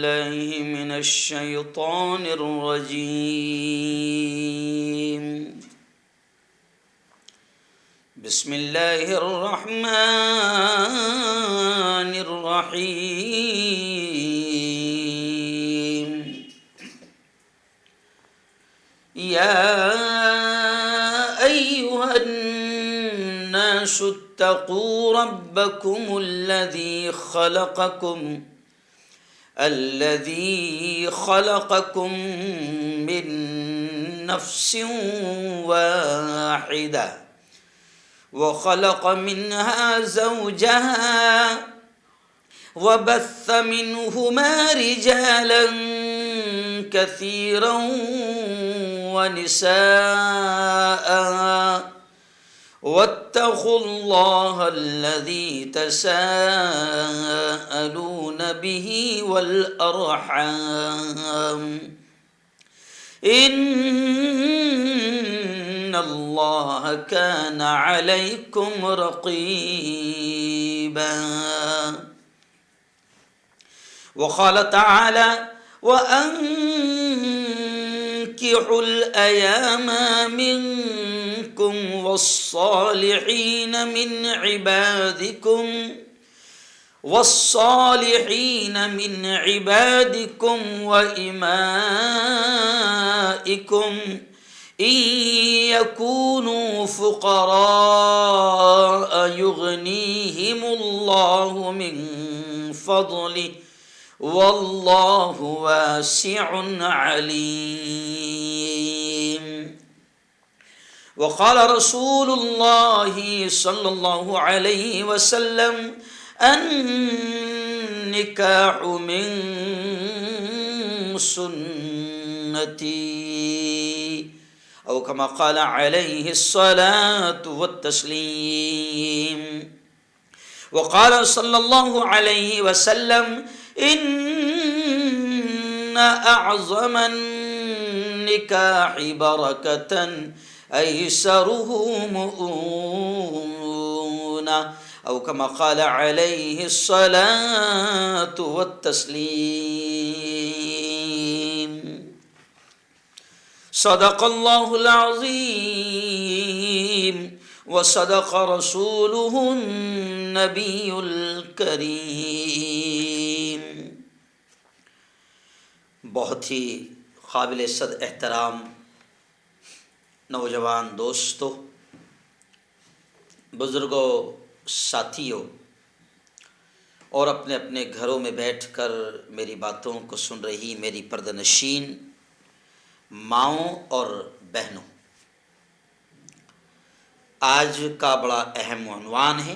بالله من الشيطان الرجيم. بسم الله الرحمن الرحيم. يا أيها الناس اتقوا ربكم الذي خلقكم من نفس واحدة وخلق منها زوجها وبث منهما رجالا كثيرا ونساء واتقوا الله الذي تساءلون به والأرحام إن الله كان عليكم رقيبا. وقال تعالى: وأنكحوا الأيام منكم والصالحين من عبادكم وإمائكم إن يكونوا فقراء يغنيهم الله من فضله والله واسع عليم. وقال رسول الله صلى الله عليه وسلم: النكاح من سنتي، أو كما قال عليه الصلاة والتسليم. وقال صلى الله عليه وسلم: إن أعظم النكاح بركة أيسره مؤونة، أو كما قال عليه الصلاة والتسليم. صدق الله العظيم وصدق رسوله النبي الكريم. بہت ہی قابل صد احترام نوجوان دوستوں، بزرگوں، ساتھیوں اور اپنے اپنے گھروں میں بیٹھ کر میری باتوں کو سن رہی میری پردہ نشین ماؤں اور بہنوں، آج کا بڑا اہم عنوان ہے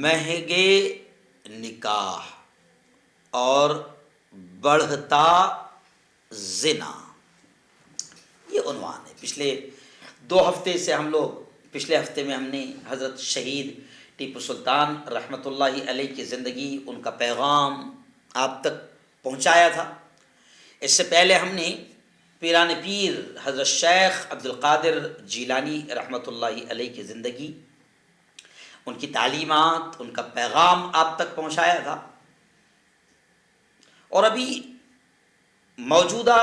مہنگے نکاح اور بڑھتا زنا. یہ عنوان ہے. پچھلے 2 ہفتے سے پچھلے ہفتے میں ہم نے حضرت شہید ٹیپو سلطان رحمۃ اللہ علیہ کی زندگی، ان کا پیغام آپ تک پہنچایا تھا. اس سے پہلے ہم نے پیران پیر حضرت شیخ عبد القادر جیلانی رحمۃ اللہ علیہ کی زندگی، ان کی تعلیمات، ان کا پیغام آپ تک پہنچایا تھا. اور ابھی موجودہ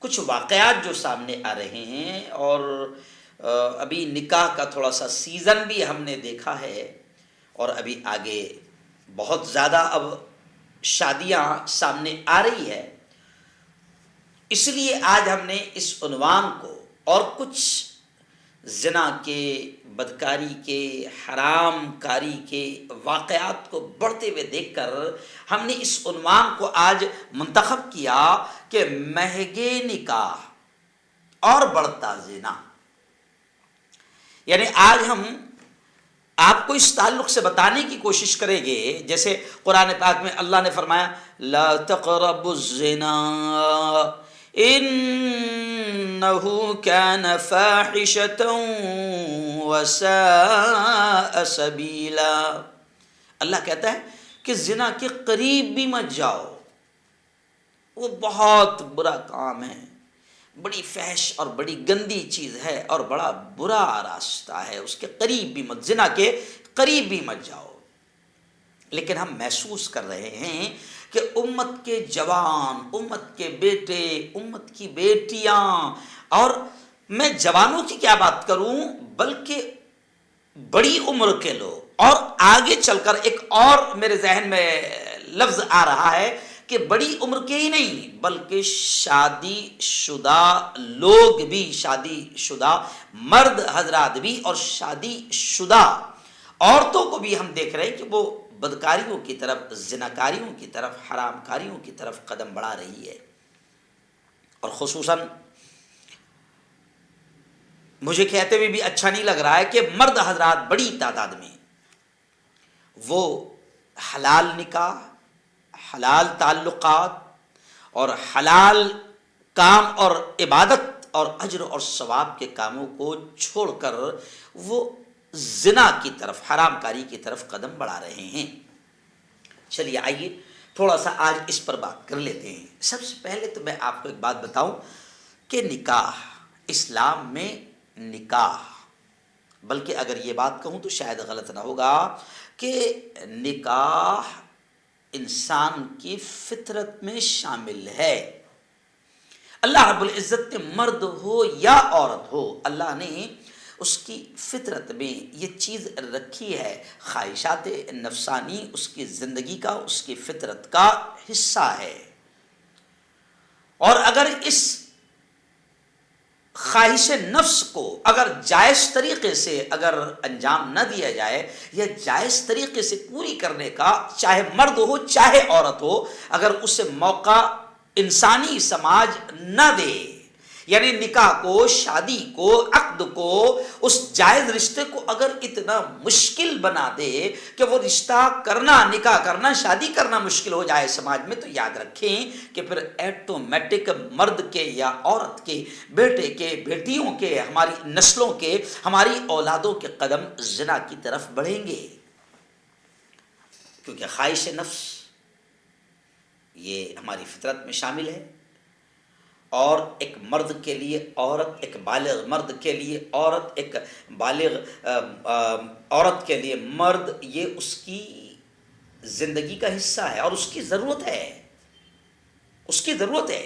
کچھ واقعات جو سامنے آ رہے ہیں، اور ابھی نکاح کا تھوڑا سا سیزن بھی ہم نے دیکھا ہے، اور ابھی آگے بہت زیادہ اب شادیاں سامنے آ رہی ہے. اس لیے آج ہم نے اس عنوان کو اور کچھ زنا کے، بدکاری کے، حرام کاری کے واقعات کو بڑھتے ہوئے دیکھ کر ہم نے اس عنوان کو آج منتخب کیا کہ مہنگے نکاح اور بڑھتا زنا. یعنی آج ہم آپ کو اس تعلق سے بتانے کی کوشش کریں گے، جیسے قرآن پاک میں اللہ نے فرمایا: لا تقربوا الزنا انہ کان فاحشۃ وساء سبیلا. اللہ کہتا ہے کہ زنا کے قریب بھی مت جاؤ، وہ بہت برا کام ہے، بڑی فحش اور بڑی گندی چیز ہے اور بڑا برا راستہ ہے، اس کے قریب بھی مت، زنا کے قریب بھی مت جاؤ. لیکن ہم محسوس کر رہے ہیں کہ امت کے جوان، امت کے بیٹے، امت کی بیٹیاں، اور میں جوانوں کی کیا بات کروں بلکہ بڑی عمر کے لوگ، اور آگے چل کر ایک اور میرے ذہن میں لفظ آ رہا ہے کہ بڑی عمر کے ہی نہیں بلکہ شادی شدہ لوگ بھی، شادی شدہ مرد حضرات بھی، اور شادی شدہ عورتوں کو بھی ہم دیکھ رہے ہیں کہ وہ بدکاریوں کی طرف، زناکاریوں کی طرف، حرام کاریوں کی طرف قدم بڑھا رہی ہے۔ اور خصوصاً مجھے کہتے ہوئے بھی اچھا نہیں لگ رہا ہے کہ مرد حضرات بڑی تعداد میں وہ حلال نکاح، حلال تعلقات اور حلال کام اور عبادت اور اجر اور ثواب کے کاموں کو چھوڑ کر وہ زنا کی طرف، حرام کاری کی طرف قدم بڑھا رہے ہیں۔ چلیے آئیے تھوڑا سا آج اس پر بات کر لیتے ہیں۔ سب سے پہلے تو میں آپ کو ایک بات بتاؤں کہ نکاح، اسلام میں نکاح، بلکہ اگر یہ بات کہوں تو شاید غلط نہ ہوگا کہ نکاح انسان کی فطرت میں شامل ہے۔ اللہ رب العزت نے مرد ہو یا عورت ہو، اللہ نے اس کی فطرت میں یہ چیز رکھی ہے، خواہشات نفسانی اس کی زندگی کا، اس کی فطرت کا حصہ ہے، اور اگر اس خواہش نفس کو اگر جائز طریقے سے اگر انجام نہ دیا جائے یا جائز طریقے سے پوری کرنے کا، چاہے مرد ہو چاہے عورت ہو، اگر اسے موقع انسانی سماج نہ دے، یعنی نکاح کو، شادی کو، عقد کو، اس جائز رشتے کو اگر اتنا مشکل بنا دے کہ وہ رشتہ کرنا، نکاح کرنا، شادی کرنا مشکل ہو جائے سماج میں، تو یاد رکھیں کہ پھر ایٹومیٹک مرد کے یا عورت کے، بیٹے کے، بیٹیوں کے، ہماری نسلوں کے، ہماری اولادوں کے قدم زنا کی طرف بڑھیں گے، کیونکہ خواہش نفس یہ ہماری فطرت میں شامل ہے۔ اور ایک مرد کے لیے عورت، ایک بالغ مرد کے لیے عورت، ایک بالغ عورت کے لیے مرد، یہ اس کی زندگی کا حصہ ہے اور اس کی ضرورت ہے، اس کی ضرورت ہے،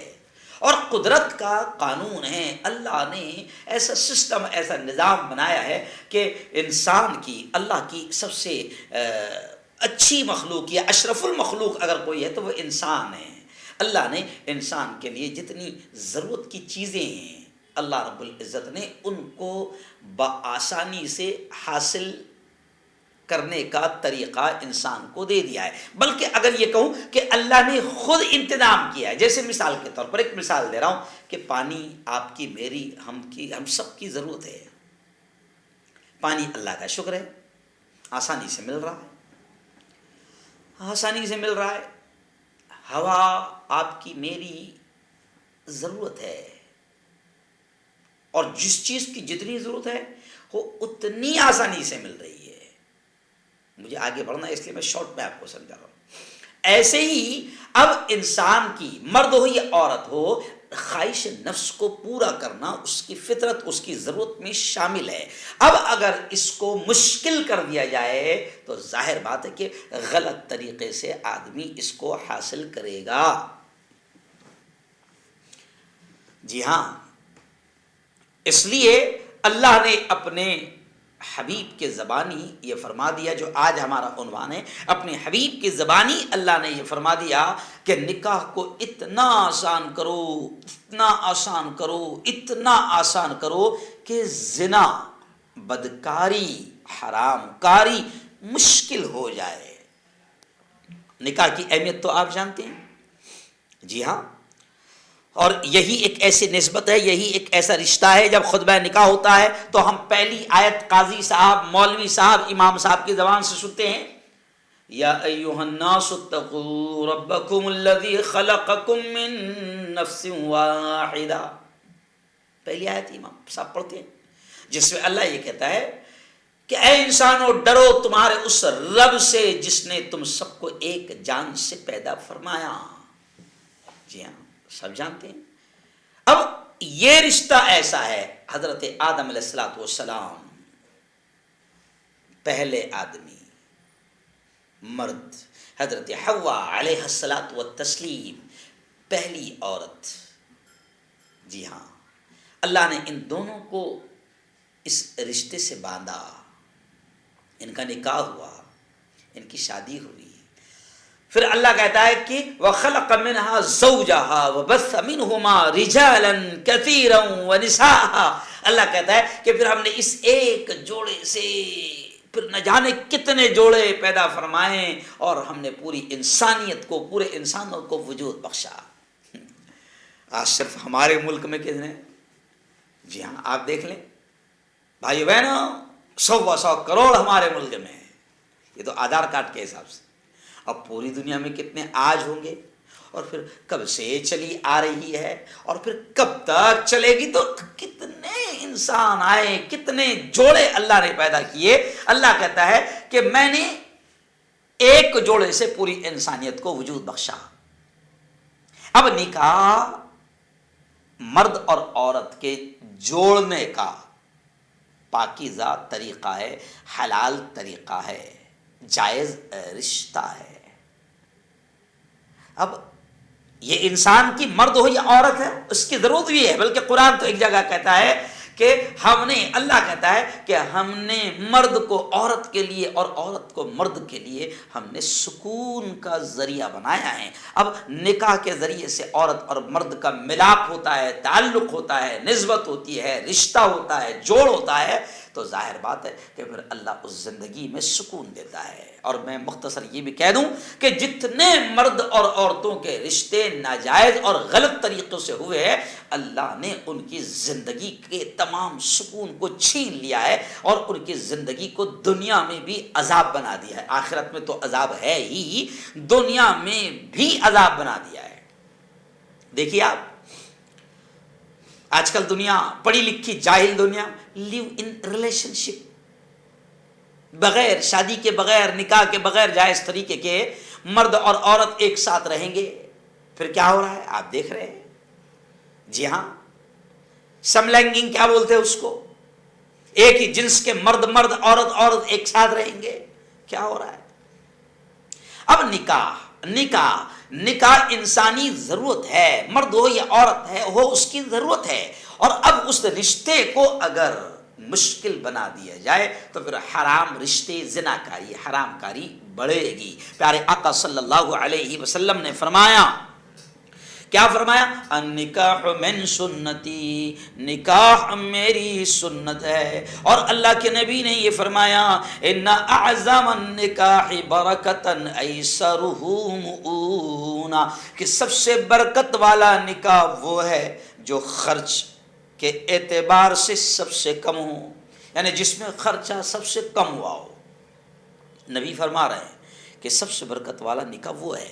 اور قدرت کا قانون ہے۔ اللہ نے ایسا سسٹم، ایسا نظام بنایا ہے کہ انسان کی، اللہ کی سب سے اچھی مخلوق یا اشرف المخلوق اگر کوئی ہے تو وہ انسان ہے۔ اللہ نے انسان کے لیے جتنی ضرورت کی چیزیں ہیں، اللہ رب العزت نے ان کو بآسانی سے حاصل کرنے کا طریقہ انسان کو دے دیا ہے، بلکہ اگر یہ کہوں کہ اللہ نے خود انتظام کیا ہے۔ جیسے مثال کے طور پر ایک مثال دے رہا ہوں کہ پانی آپ کی، میری، ہم سب کی ضرورت ہے۔ پانی اللہ کا شکر ہے، آسانی سے مل رہا ہے، آسانی سے مل رہا ہے۔ ہوا آپ کی، میری ضرورت ہے، اور جس چیز کی جتنی ضرورت ہے وہ اتنی آسانی سے مل رہی ہے۔ مجھے آگے بڑھنا ہے اس لیے میں شارٹ میں آپ کو سمجھا رہا ہوں۔ ایسے ہی اب انسان کی، مرد ہو یا عورت ہو، خواہش نفس کو پورا کرنا اس کی فطرت، اس کی ضرورت میں شامل ہے۔ اب اگر اس کو مشکل کر دیا جائے تو ظاہر بات ہے کہ غلط طریقے سے آدمی اس کو حاصل کرے گا۔ جی ہاں، اس لیے اللہ نے اپنے حبیب کے زبانی یہ فرما دیا، جو آج ہمارا عنوان ہے، اپنے حبیب کی زبانی اللہ نے یہ فرما دیا کہ نکاح کو اتنا آسان کرو، اتنا آسان کرو، اتنا آسان کرو کہ زنا، بدکاری، حرام کاری مشکل ہو جائے۔ نکاح کی اہمیت تو آپ جانتے ہیں، جی ہاں، اور یہی ایک ایسی نسبت ہے، یہی ایک ایسا رشتہ ہے، جب خطبہ نکاح ہوتا ہے تو ہم پہلی آیت قاضی صاحب، مولوی صاحب، امام صاحب کی زبان سے سنتے ہیں، یا ایھا الناس اتقوا ربکم الذی خلقکم من نفس واحدہ، پہلی آیت امام صاحب پڑھتے ہیں، جس میں اللہ یہ کہتا ہے کہ اے انسانو ڈرو تمہارے اس رب سے جس نے تم سب کو ایک جان سے پیدا فرمایا۔ جی ہاں، سب جانتے ہیں۔ اب یہ رشتہ ایسا ہے، حضرت آدم علیہ السلام پہلے آدمی، مرد، حضرت حوا علیہ الصلاۃ والتسلیم، پہلی عورت. جی ہاں، اللہ نے ان دونوں کو اس رشتے سے باندھا، ان کا نکاح ہوا، ان کی شادی ہوئی. پھر اللہ کہتا ہے کہ وَخَلَقَ مِنْهَا زَوْجَهَا وَبَثَّ مِنْهُمَا رِجَالًا كَثِيرًا وَنِسَاءً. اللہ کہتا ہے کہ پھر ہم نے اس ایک جوڑے سے پھر نہ جانے کتنے جوڑے پیدا فرمائے، اور ہم نے پوری انسانیت کو، پورے انسانوں کو وجود بخشا. آج صرف ہمارے ملک میں کتنے؟ جی ہاں، آپ دیکھ لیں بھائی بہنوں، 100 کروڑ ہمارے ملک میں. یہ تو آدھار کارڈ کے حساب سے. اب پوری دنیا میں کتنے آج ہوں گے، اور پھر کب سے چلی آ رہی ہے، اور پھر کب تک چلے گی. تو کتنے انسان آئے، کتنے جوڑے اللہ نے پیدا کیے. اللہ کہتا ہے کہ میں نے ایک جوڑے سے پوری انسانیت کو وجود بخشا. اب نکاح مرد اور عورت کے جوڑنے کا پاکیزہ طریقہ ہے، حلال طریقہ ہے، جائز رشتہ ہے. اب یہ انسان کی مرد ہو یا عورت ہے، اس کی ضرورت بھی ہے. بلکہ قرآن تو ایک جگہ کہتا ہے کہ اللہ کہتا ہے کہ ہم نے مرد کو عورت کے لیے اور عورت کو مرد کے لیے ہم نے سکون کا ذریعہ بنایا ہے. اب نکاح کے ذریعے سے عورت اور مرد کا ملاپ ہوتا ہے، تعلق ہوتا ہے، نسبت ہوتی ہے، رشتہ ہوتا ہے، جوڑ ہوتا ہے. تو ظاہر بات ہے کہ پھر اللہ اس زندگی میں سکون دیتا ہے. اور میں مختصر یہ بھی کہہ دوں کہ جتنے مرد اور عورتوں کے رشتے ناجائز اور غلط طریقوں سے ہوئے ہیں، اللہ نے ان کی زندگی کے تمام سکون کو چھین لیا ہے، اور ان کی زندگی کو دنیا میں بھی عذاب بنا دیا ہے. آخرت میں تو عذاب ہے ہی، دنیا میں بھی عذاب بنا دیا ہے. دیکھیے آپ، آج کل دنیا پڑھی لکھی جاہل دنیا لیو ان ریلیشن شپ، بغیر شادی کے، بغیر نکاح کے، بغیر جائز طریقے کے مرد اور عورت ایک ساتھ رہیں گے. پھر کیا ہو رہا ہے آپ دیکھ رہے ہیں. جی ہاں، سم لینگنگ کیا بولتے ہیں اس کو، ایک ہی جنس کے مرد مرد، عورت عورت ایک ساتھ رہیں گے. کیا ہو رہا ہے؟ اب نکاح انسانی ضرورت ہے، مرد ہو یا عورت ہے ہو، اس کی ضرورت ہے. اور اب اس رشتے کو اگر مشکل بنا دیا جائے تو پھر حرام رشتے، زناکاری، حرام کاری بڑھے گی. پیارے آقا صلی اللہ علیہ وسلم نے فرمایا، کیا فرمایا؟ النکاح من سنتی، نکاح میری سنت ہے. اور اللہ کے نبی نے یہ فرمایا، ان اعظم النکاح برکتا ایسرہ مؤونا، کہ سب سے برکت والا نکاح وہ ہے جو خرچ کے اعتبار سے سب سے کم ہو، یعنی جس میں خرچہ سب سے کم ہوا ہو. نبی فرما رہے ہیں کہ سب سے برکت والا نکاح وہ ہے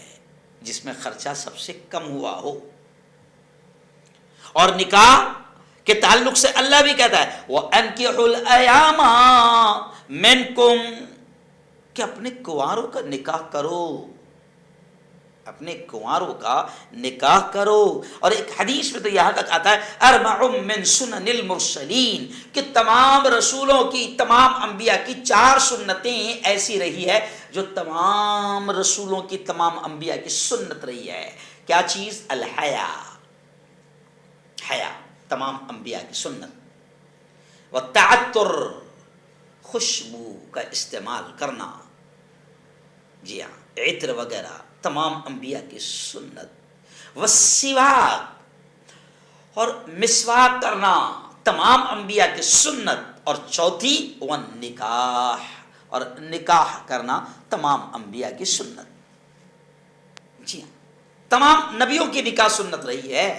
جس میں خرچہ سب سے کم ہوا ہو. اور نکاح کے تعلق سے اللہ بھی کہتا ہے وَأَنْكِحُوا الْأَيَامَ مِنْكُمْ، کہ اپنے کنواروں کا نکاح کرو، اپنے کنواروں کا نکاح کرو. اور ایک حدیث میں تو یہاں تک آتا ہے اربع من سنن المرسلین، کہ تمام رسولوں کی، تمام انبیاء کی 4 سنتیں ایسی رہی ہے جو تمام رسولوں کی، تمام انبیاء کی سنت رہی ہے. کیا چیز؟ الحیا، حیا تمام انبیاء کی سنت. والتعطر، خوشبو کا استعمال کرنا، جی ہاں، عطر وغیرہ تمام انبیاء کی سنت. والسواک، اور مسواک کرنا تمام انبیاء کی سنت. اور چوتھی والنکاح، اور نکاح کرنا تمام انبیاء کی سنت. جی ہاں، تمام نبیوں کی نکاح سنت رہی ہے.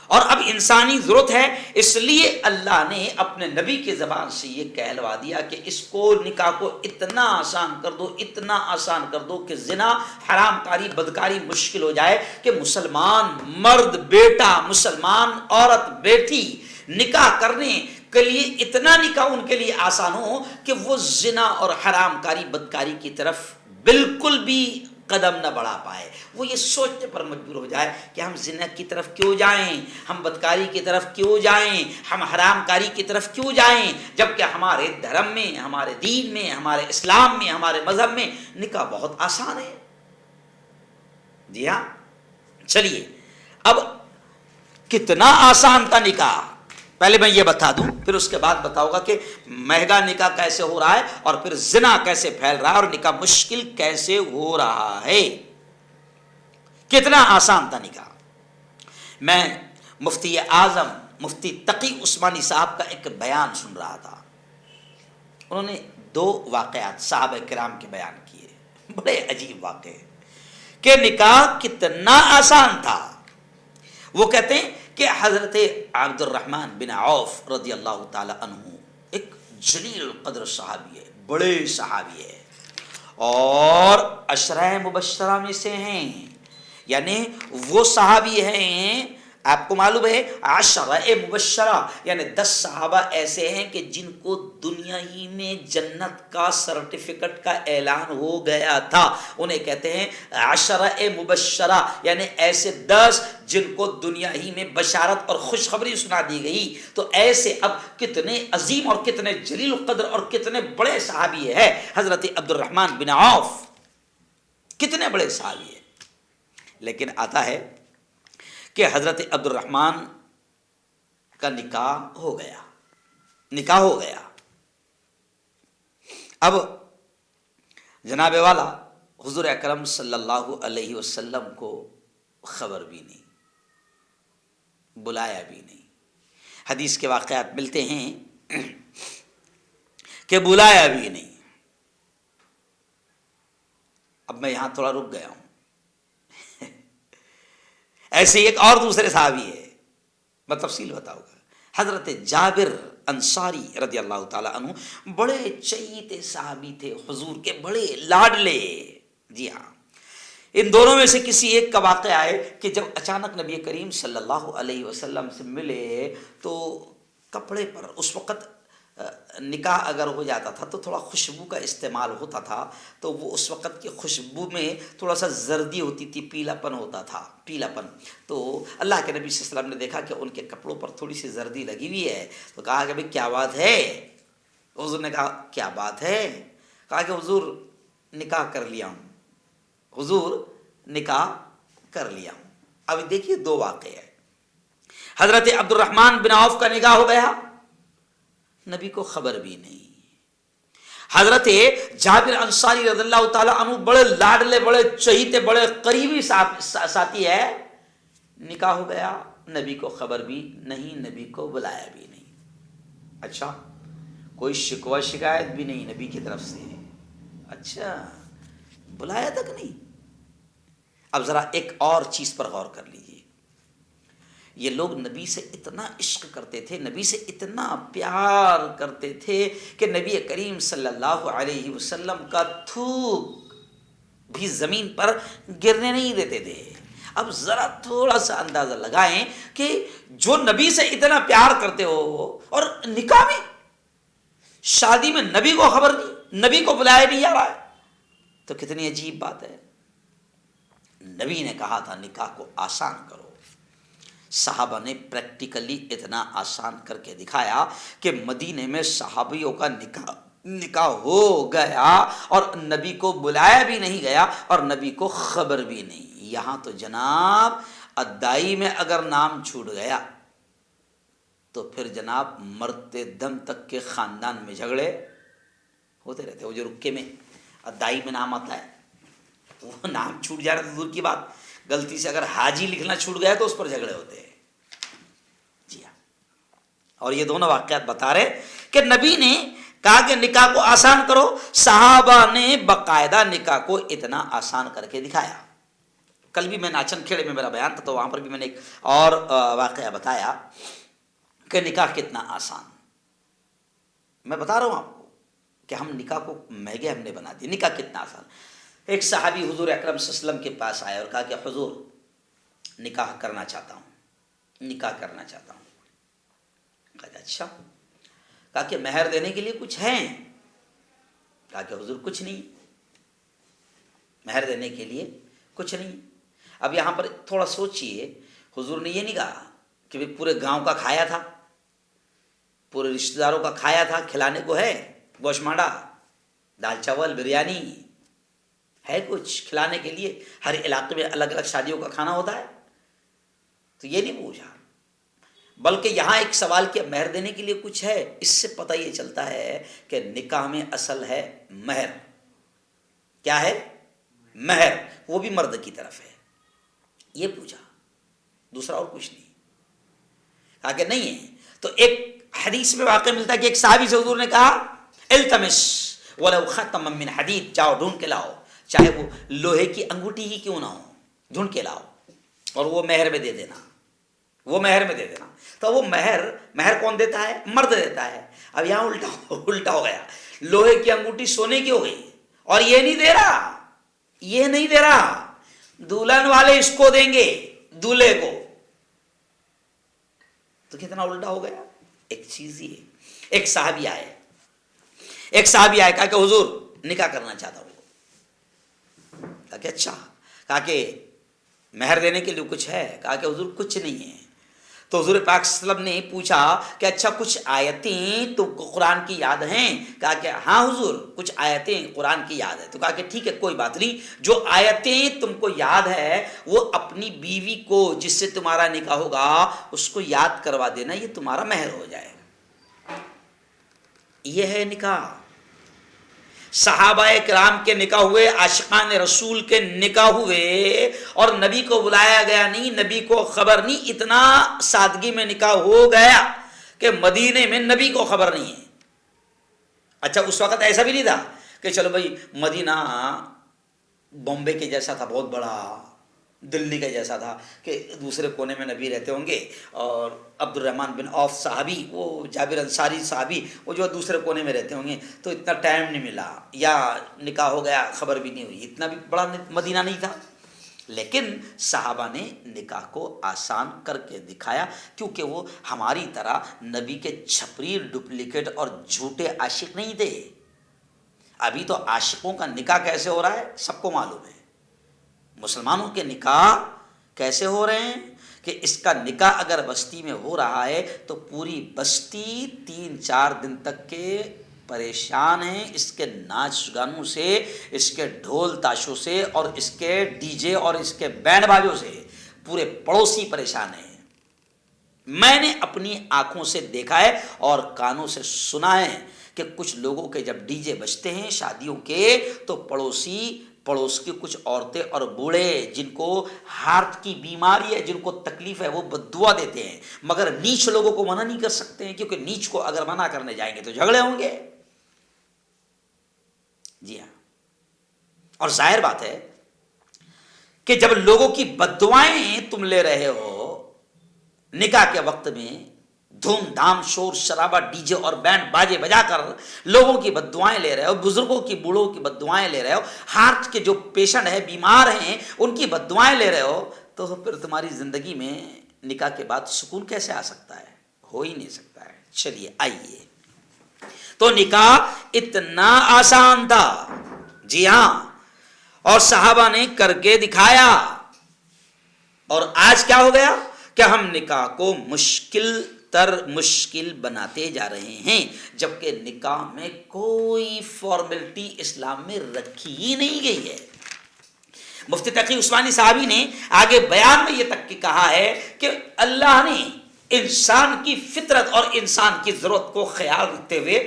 اور اب انسانی ضرورت ہے، اس لیے اللہ نے اپنے نبی کی زبان سے یہ کہلوا دیا کہ اس کو، نکاح کو اتنا آسان کر دو، اتنا آسان کر دو کہ زنا، حرام کاری، بدکاری مشکل ہو جائے، کہ مسلمان مرد بیٹا، مسلمان عورت بیٹی نکاح کرنے کے لیے اتنا نکاح ان کے لیے آسان ہو کہ وہ زنا اور حرام کاری، بدکاری کی طرف بالکل بھی قدم نہ بڑھا پائے، وہ یہ سوچنے پر مجبور ہو جائے کہ ہم زنا کی طرف کیوں جائیں، ہم بدکاری کی طرف کیوں جائیں، ہم حرام کاری کی طرف کیوں جائیں، جبکہ ہمارے دھرم میں، ہمارے دین میں، ہمارے اسلام میں، ہمارے مذہب میں نکاح بہت آسان ہے۔ جی ہاں، چلیے اب کتنا آسان تھا نکاح، پہلے میں یہ بتا دوں، پھر اس کے بعد بتاؤں گا کہ مہنگا نکاح کیسے ہو رہا ہے، اور پھر زنا کیسے پھیل رہا ہے، اور نکاح مشکل کیسے ہو رہا ہے۔ کتنا آسان تھا نکاح۔ میں مفتی اعظم مفتی تقی عثمانی صاحب کا ایک بیان سن رہا تھا، انہوں نے 2 واقعات صحابہ کرام کے بیان کیے، بڑے عجیب واقعے کہ نکاح کتنا آسان تھا۔ وہ کہتے ہیں کہ حضرت عبد الرحمن بن عوف رضی اللہ تعالی عنہ ایک جلیل القدر صحابی ہے، بڑے صحابی ہے، اور عشرہ مبشرہ میں سے ہیں، یعنی وہ صحابی ہیں، آپ کو معلوم ہے عشرہ مبشرہ یعنی 10 صحابہ ایسے ہیں کہ جن کو دنیا ہی میں جنت کا سرٹیفکیٹ کا اعلان ہو گیا تھا، انہیں کہتے ہیں عشرہ مبشرہ، یعنی ایسے 10 جن کو دنیا ہی میں بشارت اور خوشخبری سنا دی گئی۔ تو ایسے اب کتنے عظیم اور کتنے جلیل القدر اور کتنے بڑے صحابی ہے حضرت عبد الرحمن بن عوف، کتنے بڑے صحابی ہے۔ لیکن آتا ہے کہ حضرت عبد الرحمن کا نکاح ہو گیا۔ اب جناب والا حضور اکرم صلی اللہ علیہ وسلم کو خبر بھی نہیں، بلایا بھی نہیں۔ حدیث کے واقعات ملتے ہیں کہ بلایا بھی نہیں۔ اب میں یہاں تھوڑا رک گیا ہوں۔ ایسے ایک اور دوسرے صحابی ہے، میں تفصیل بتاؤں گا، حضرت جابر انصاری رضی اللہ تعالی عنہ، بڑے چہیتے صحابی تھے، حضور کے بڑے لاڈلے۔ جی ہاں، ان دونوں میں سے کسی ایک کا واقعہ ہے کہ جب اچانک نبی کریم صلی اللہ علیہ وسلم سے ملے تو کپڑے پر، اس وقت نکاح اگر ہو جاتا تھا تو تھوڑا خوشبو کا استعمال ہوتا تھا، تو وہ اس وقت کی خوشبو میں تھوڑا سا زردی ہوتی تھی، پیلا پن ہوتا تھا، پیلا پن۔ تو اللہ کے نبی صلی اللہ علیہ وسلم نے دیکھا کہ ان کے کپڑوں پر تھوڑی سی زردی لگی ہوئی ہے، تو کہا کہ بھئی کیا بات ہے؟ حضور نے کہا کیا بات ہے؟ کہا کہ حضور نکاح کر لیا ہوں، حضور نکاح کر لیا ہوں۔ اب دیکھیے 2 واقعے ہیں۔ حضرت عبد الرحمن بن عوف کا نکاح ہو گیا، نبی کو خبر بھی نہیں۔ حضرت جابر انصاری رضی اللہ تعالی عنہ، بڑے لاڈلے، بڑے چہیتے، بڑے قریبی ساتھی ہے، نکاح ہو گیا، نبی کو خبر بھی نہیں، نبی کو بلایا بھی نہیں۔ اچھا، کوئی شکوہ شکایت بھی نہیں نبی کی طرف سے، اچھا بلایا تک نہیں۔ اب ذرا ایک اور چیز پر غور کر لیجیے، یہ لوگ نبی سے اتنا عشق کرتے تھے، نبی سے اتنا پیار کرتے تھے کہ نبی کریم صلی اللہ علیہ وسلم کا تھوک بھی زمین پر گرنے نہیں دیتے تھے۔ اب ذرا تھوڑا سا اندازہ لگائیں کہ جو نبی سے اتنا پیار کرتے ہو، اور نکاح میں، شادی میں نبی کو خبر نہیں، نبی کو بلایا نہیں جا رہا ہے، تو کتنی عجیب بات ہے۔ نبی نے کہا تھا نکاح کو آسان کرو، صحابہ نے پریکٹیکلی اتنا آسان کر کے دکھایا کہ مدینے میں صحابیوں کا نکاح ہو گیا، اور نبی کو بلایا بھی نہیں گیا، اور نبی کو خبر بھی نہیں۔ یہاں تو جناب ادائی میں اگر نام چھوٹ گیا تو پھر جناب مرتے دم تک کے خاندان میں جھگڑے ہوتے رہتے۔ وہ جو رکے میں ادائی میں نام آتا ہے، وہ نام چھوٹ جانا تو دور کی بات، غلطی سے اگر حاجی لکھنا چھوٹ گیا تو اس پر جھگڑے ہوتے ہیں۔ جی ہاں، اور یہ دونوں واقعات بتا رہے کہ نبی نے کہا کہ نکاح کو آسان کرو، صحابہ نے باقاعدہ نکاح کو اتنا آسان کر کے دکھایا۔ کل بھی میں ناچن کھیڑے میں میرا بیان تھا، تو وہاں پر بھی میں نے ایک اور واقعہ بتایا کہ نکاح کتنا آسان۔ میں بتا رہا ہوں آپ کو کہ ہم نکاح کو مہنگے ہم نے بنا دیا، نکاح کتنا آسان۔ ایک صحابی حضور اکرم صلی اللہ علیہ وسلم کے پاس آیا اور کہا کہ حضور نکاح کرنا چاہتا ہوں، نکاح کرنا چاہتا ہوں۔ کہا اچھا، کہا کہ مہر دینے کے لیے کچھ ہے؟ کہا کہ حضور کچھ نہیں۔ مہر دینے کے لیے کچھ نہیں. اب یہاں پر تھوڑا سوچئے، حضور نے یہ نہیں کہا کہ پورے گاؤں کا کھایا تھا، پورے رشتہ داروں کا کھایا تھا، کھلانے کو ہے گوشت مانڈا، دال چاول، بریانی ہے کچھ کھلانے کے لیے. ہر علاقے میں الگ الگ شادیوں کا کھانا ہوتا ہے. تو یہ نہیں پوچھا، بلکہ یہاں ایک سوال کیا مہر دینے کے لیے کچھ ہے. اس سے پتہ یہ چلتا ہے کہ نکاح میں اصل ہے مہر. کیا ہے؟ مہر. وہ بھی مرد کی طرف ہے. یہ پوچھا، دوسرا اور کچھ نہیں. کہا کہ نہیں ہے. تو ایک حدیث میں واقع ملتا ہے کہ ایک صحابی سے حضور نے کہا التمس ولو خاتما من حدید، جاؤ ڈھونڈ کے لاؤ، چاہے وہ لوہے کی انگوٹھی ہی کیوں نہ ہو، ڈھونڈ کے لاؤ اور وہ مہر میں دے دینا، وہ مہر میں دے دینا. تو وہ مہر کون دیتا ہے؟ مرد دیتا ہے. اب یہاں الٹا ہو گیا، لوہے کی انگوٹھی سونے کی ہو گئی اور یہ نہیں دے رہا، یہ نہیں دے رہا، دلہن والے اس کو دیں گے دولہے کو. تو کتنا الٹا ہو گیا. ایک چیز یہ، ایک صحابی آئے کہا کہ حضور نکاح کرنا چاہتا ہوں. کہا کہ اچھا. کہا کہ مہر دینے کے لیے کچھ ہے؟ کہا کہ حضور کچھ نہیں ہے. تو حضور پاک صلی اللہ علیہ وسلم نے پوچھا کہ اچھا کچھ آیتیں تو قرآن کی یاد ہیں؟ کہا کہ ہاں حضور کچھ آیتیں قرآن کی یاد ہے. تو کہا کہ ٹھیک ہے کوئی بات نہیں، جو آیتیں تم کو یاد ہے وہ اپنی بیوی کو جس سے تمہارا نکاح ہوگا اس کو یاد کروا دینا، یہ تمہارا مہر ہو جائے گا. یہ ہے نکاح. صحابہ کرام کے نکاح ہوئے، عاشقان رسول کے نکاح ہوئے اور نبی کو بلایا گیا نہیں، نبی کو خبر نہیں. اتنا سادگی میں نکاح ہو گیا کہ مدینے میں نبی کو خبر نہیں ہے. اچھا اس وقت ایسا بھی نہیں تھا کہ چلو بھائی مدینہ بامبے کے جیسا تھا، بہت بڑا، دلی کا جیسا تھا کہ دوسرے کونے میں نبی رہتے ہوں گے اور عبد الرحمن بن عوف صحابی، وہ جابر انصاری صحابی، وہ جو دوسرے کونے میں رہتے ہوں گے تو اتنا ٹائم نہیں ملا یا نکاح ہو گیا خبر بھی نہیں ہوئی. اتنا بھی بڑا مدینہ نہیں تھا. لیکن صحابہ نے نکاح کو آسان کر کے دکھایا کیونکہ وہ ہماری طرح نبی کے چھپری ڈپلیکیٹ اور جھوٹے عاشق نہیں تھے. ابھی تو عاشقوں کا نکاح کیسے ہو رہا ہے سب کو معلوم ہے. مسلمانوں کے نکاح کیسے ہو رہے ہیں کہ اس کا نکاح اگر بستی میں ہو رہا ہے تو پوری بستی 3-4 دن تک کے پریشان ہیں اس کے ناچ گانوں سے، اس کے ڈھول تاشوں سے اور اس کے ڈی جے اور اس کے بینڈ باجوں سے. پورے پڑوسی پریشان ہیں. میں نے اپنی آنکھوں سے دیکھا ہے اور کانوں سے سنا ہے کہ کچھ لوگوں کے جب ڈی جے بجتے ہیں شادیوں کے تو پڑوس کی کچھ عورتیں اور بوڑھے جن کو ہارٹ کی بیماری ہے، جن کو تکلیف ہے، وہ بددعا دیتے ہیں، مگر نیچ لوگوں کو منع نہیں کر سکتے ہیں کیونکہ نیچ کو اگر منع کرنے جائیں گے تو جھگڑے ہوں گے. جی ہاں. اور ظاہر بات ہے کہ جب لوگوں کی بددعائیں تم لے رہے ہو نکاح کے وقت میں، دھوم دھام شور شرابہ ڈی جے اور بینڈ باجے بجا کر لوگوں کی بددعائیں لے رہے ہو، بزرگوں کی بوڑھوں کی بددعائیں لے رہے ہو، ہارٹ کے جو پیشنٹ ہے بیمار ہیں ان کی بددعائیں لے رہے ہو، تو پھر تمہاری زندگی میں نکاح کے بعد سکون کیسے آ سکتا ہے؟ ہو ہی نہیں سکتا ہے. چلیے آئیے. تو نکاح اتنا آسان تھا. جی ہاں. اور صحابہ نے کر کے دکھایا. اور آج کیا ہو گیا کہ ہم نکاح کو مشکل بناتے جا رہے ہیں، جبکہ نکاح میں کوئی فارمیلٹی اسلام میں رکھی ہی نہیں گئی ہے. مفتی تقی عثمانی صاحبی نے آگے بیان میں یہ تک کہ کہا ہے کہ اللہ نے انسان کی فطرت اور انسان کی ضرورت کو خیال رکھتے ہوئے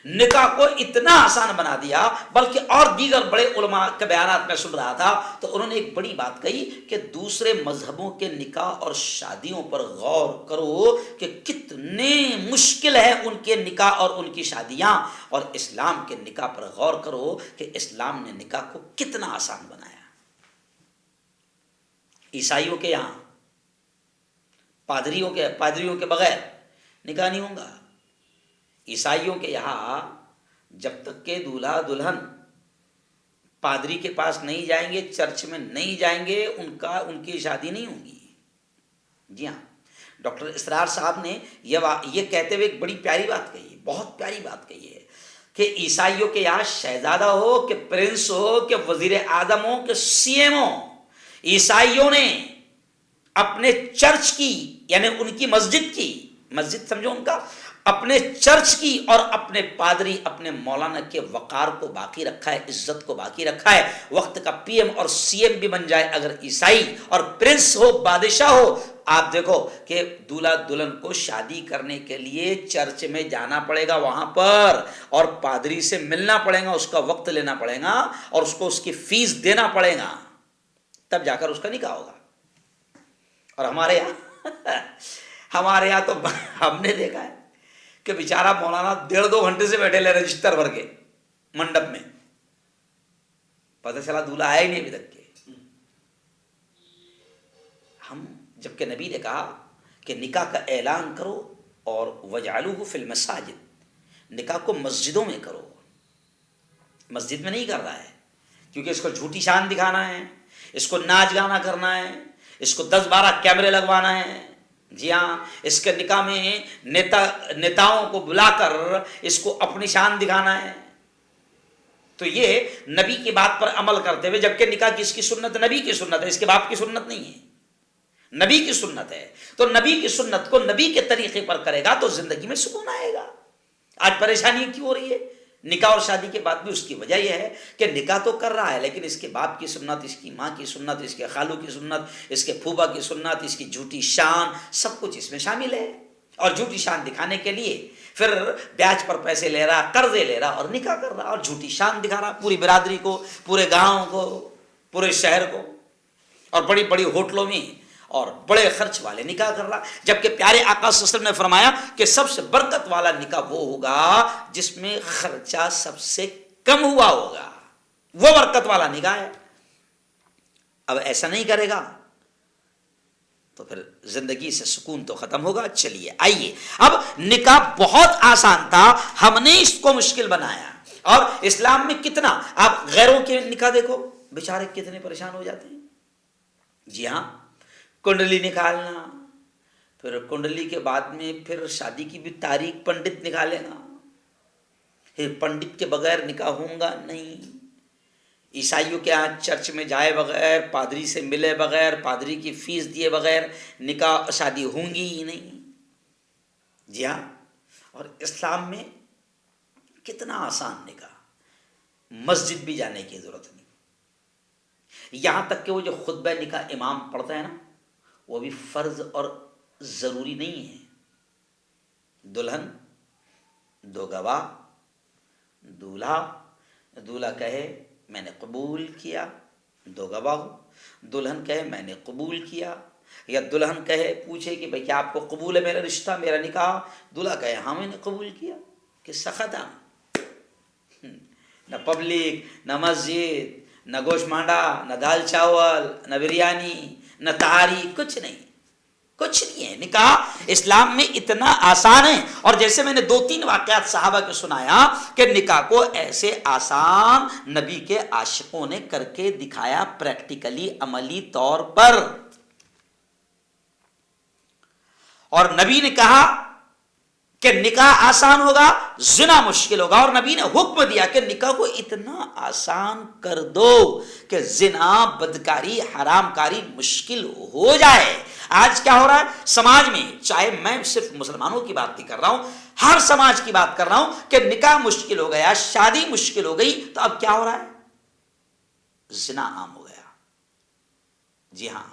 نکاح کو اتنا آسان بنا دیا. بلکہ اور دیگر بڑے علماء کے بیانات میں سن رہا تھا تو انہوں نے ایک بڑی بات کہی کہ دوسرے مذہبوں کے نکاح اور شادیوں پر غور کرو کہ کتنے مشکل ہے ان کے نکاح اور ان کی شادیاں، اور اسلام کے نکاح پر غور کرو کہ اسلام نے نکاح کو کتنا آسان بنایا. عیسائیوں کے یہاں پادریوں کے بغیر نکاح نہیں ہوگا. عیسائیوں کے یہاں جب تک کہ دولہا دلہن پادری کے پاس نہیں جائیں گے، چرچ میں نہیں جائیں گے، ان کی شادی نہیں ہوگی. جی ہاں. ڈاکٹر اسرار صاحب نے یہ کہتے ہوئے ایک بڑی پیاری بات کہی، بہت پیاری بات کہی ہے کہ عیسائیوں کے یہاں شہزادہ ہو کہ پرنس ہو کہ وزیر اعظم ہو کہ سی ایم ہو، عیسائیوں نے اپنے چرچ کی، یعنی ان کی مسجد کی، مسجد سمجھو ان کا، اپنے چرچ کی اور اپنے پادری اپنے مولانا کے وقار کو باقی رکھا ہے، عزت کو باقی رکھا ہے۔ وقت کا پی ایم اور سی ایم بھی بن جائے اگر عیسائی، اور پرنس ہو، بادشاہ ہو، آپ دیکھو کہ دولہا دلہن کو شادی کرنے کے لیے چرچ میں جانا پڑے گا، وہاں پر، اور پادری سے ملنا پڑے گا، اس کا وقت لینا پڑے گا، اور اس کو اس کی فیس دینا پڑے گا، تب جا کر اس کا نکاح ہوگا۔ اور ہمارے یہاں تو ہم نے دیکھا ہے کہ بیچارہ مولانا 1.5-2 گھنٹے سے بیٹھے لے رجسٹر بھر کے منڈپ میں، پتہ چلا دولہا آیا ہی نہیں ابھی تک کے۔ ہم جبکہ نبی نے کہا کہ نکاح کا اعلان کرو اور وجعلوہ فی المساجد، نکاح کو مسجدوں میں کرو، مسجد میں نہیں کر رہا ہے کیونکہ اس کو جھوٹی شان دکھانا ہے، اس کو ناچ گانا کرنا ہے، اس کو 10-12 کیمرے لگوانا ہے۔ جی ہاں، اس کے نکاح میں نیتاؤں کو بلا کر اس کو اپنی شان دکھانا ہے۔ تو یہ نبی کی بات پر عمل کرتے ہوئے، جبکہ نکاح کس کی سنت؟ نبی کی سنت ہے، اس کے باپ کی سنت نہیں ہے، نبی کی سنت ہے۔ تو نبی کی سنت کو نبی کے طریقے پر کرے گا تو زندگی میں سکون آئے گا۔ آج پریشانی کیوں ہو رہی ہے؟ نکاح اور شادی کے بعد بھی اس کی وجہ یہ ہے کہ نکاح تو کر رہا ہے لیکن اس کے باپ کی سنت، اس کی ماں کی سنت، اس کے خالو کی سنت، اس کے پھوپھا کی سنت، اس کی جھوٹی شان، سب کچھ اس میں شامل ہے۔ اور جھوٹی شان دکھانے کے لیے پھر بیاج پر پیسے لے رہا، قرضے لے رہا اور نکاح کر رہا اور جھوٹی شان دکھا رہا پوری برادری کو، پورے گاؤں کو، پورے شہر کو، اور بڑی بڑی ہوٹلوں میں اور بڑے خرچ والے نکاح کر رہا۔ جبکہ پیارے آقا صلی اللہ علیہ وسلم نے فرمایا کہ سب سے برکت والا نکاح وہ ہوگا جس میں خرچہ سب سے کم ہوا ہوگا، وہ برکت والا نکاح ہے۔ اب ایسا نہیں کرے گا تو پھر زندگی سے سکون تو ختم ہوگا۔ چلیے آئیے، اب نکاح بہت آسان تھا، ہم نے اس کو مشکل بنایا۔ اور اسلام میں کتنا، آپ غیروں کے نکاح دیکھو، بیچارے کتنے پریشان ہو جاتے ہیں۔ جی ہاں، کنڈلی نکالنا، پھر کنڈلی کے بعد میں پھر شادی کی بھی تاریخ پنڈت نکالے گا، پھر پنڈت کے بغیر نکاح ہوگا نہیں۔ عیسائیوں کے ہاں چرچ میں جائے بغیر، پادری سے ملے بغیر، پادری کی فیس دیے بغیر نکاح شادی ہوں گی ہی نہیں۔ جی ہاں، اور اسلام میں کتنا آسان نکاح، مسجد بھی جانے کی ضرورت نہیں، یہاں تک کہ وہ جو خطبہ نکاح امام پڑھتا ہے نا، وہ بھی فرض اور ضروری نہیں ہے۔ دلہن، 2 گواہ، دولہا کہے میں نے قبول کیا، 2 گواہ ہو، دلہن کہے میں نے قبول کیا، یا دلہن کہے پوچھے کہ بھئی کیا آپ کو قبول ہے میرا رشتہ، میرا نکاح، دولہا کہے ہاں میں نے قبول کیا، قصہ ختم۔ نہ پبلک، نہ مسجد، نہ گوشت مانڈا، نہ دال چاول، نہ بریانی، نہ تہاری، کچھ نہیں، کچھ نہیں ہے۔ نکاح اسلام میں اتنا آسان ہے، اور جیسے میں نے 2-3 واقعات صحابہ کے سنایا کہ نکاح کو ایسے آسان نبی کے عاشقوں نے کر کے دکھایا، پریکٹیکلی، عملی طور پر۔ اور نبی نے کہا کہ نکاح آسان ہوگا، زنا مشکل ہوگا، اور نبی نے حکم دیا کہ نکاح کو اتنا آسان کر دو کہ زنا، بدکاری، حرام کاری مشکل ہو جائے۔ آج کیا ہو رہا ہے سماج میں، چاہے میں صرف مسلمانوں کی بات نہیں کر رہا ہوں، ہر سماج کی بات کر رہا ہوں کہ نکاح مشکل ہو گیا، شادی مشکل ہو گئی، تو اب کیا ہو رہا ہے؟ زنا عام ہو گیا۔ جی ہاں،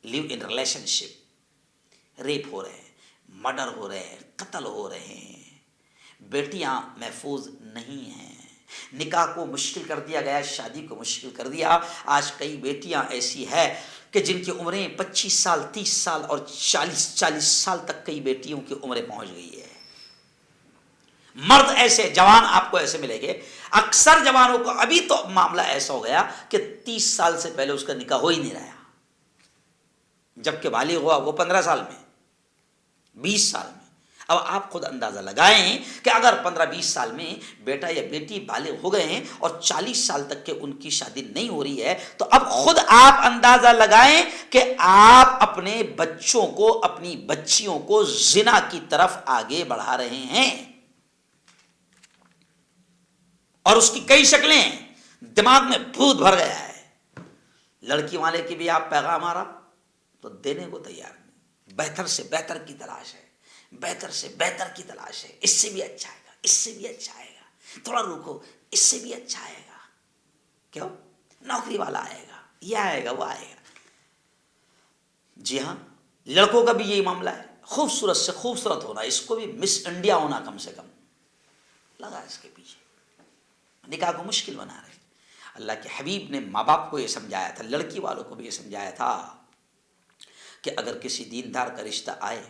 لیو ان ریلیشن شپ، ریپ ہو رہے ہیں، مرڈر ہو رہے ہیں، قتل ہو رہے ہیں، بیٹیاں محفوظ نہیں ہیں۔ نکاح کو مشکل کر دیا گیا، شادی کو مشکل کر دیا۔ آج کئی بیٹیاں ایسی ہیں کہ جن کی عمریں 25 سال، 30 سال اور 40 سال تک کئی بیٹیوں کی عمریں پہنچ گئی ہے۔ مرد ایسے جوان آپ کو ایسے ملیں گے، اکثر جوانوں کو ابھی تو معاملہ ایسا ہو گیا کہ 30 سال سے پہلے اس کا نکاح ہو ہی نہیں رہا، جبکہ بالغ ہوا وہ 15 سال میں، 20 سال میں۔ اب آپ خود اندازہ لگائیں کہ اگر 15-20 سال میں بیٹا یا بیٹی بالغ ہو گئے ہیں اور 40 سال تک کہ ان کی شادی نہیں ہو رہی ہے، تو اب خود آپ اندازہ لگائیں کہ آپ اپنے بچوں کو، اپنی بچیوں کو زنا کی طرف آگے بڑھا رہے ہیں۔ اور اس کی کئی شکلیں ہیں، دماغ میں بھوت بھر گیا ہے. لڑکی والے کی بھی آپ پیغام آ رہا تو دینے کو تیار نہیں. بہتر سے بہتر کی تلاش ہے، بہتر سے بہتر کی تلاش ہے. اس سے بھی اچھا آئے گا، اس سے بھی اچھا آئے گا، تھوڑا رکو، اس سے بھی اچھا آئے گا. کیوں؟ نوکری والا آئے گا، یہ آئے گا، وہ آئے گا. جی ہاں، لڑکوں کا بھی یہی معاملہ ہے. خوبصورت سے خوبصورت ہونا، اس کو بھی مس انڈیا ہونا کم سے کم لگا اس کے پیچھے. نکاح کو مشکل بنا رہے. اللہ کے حبیب نے ماں باپ کو یہ سمجھایا تھا، لڑکی والوں کو بھی یہ سمجھایا تھا کہ اگر کسی دیندار کا رشتہ آئے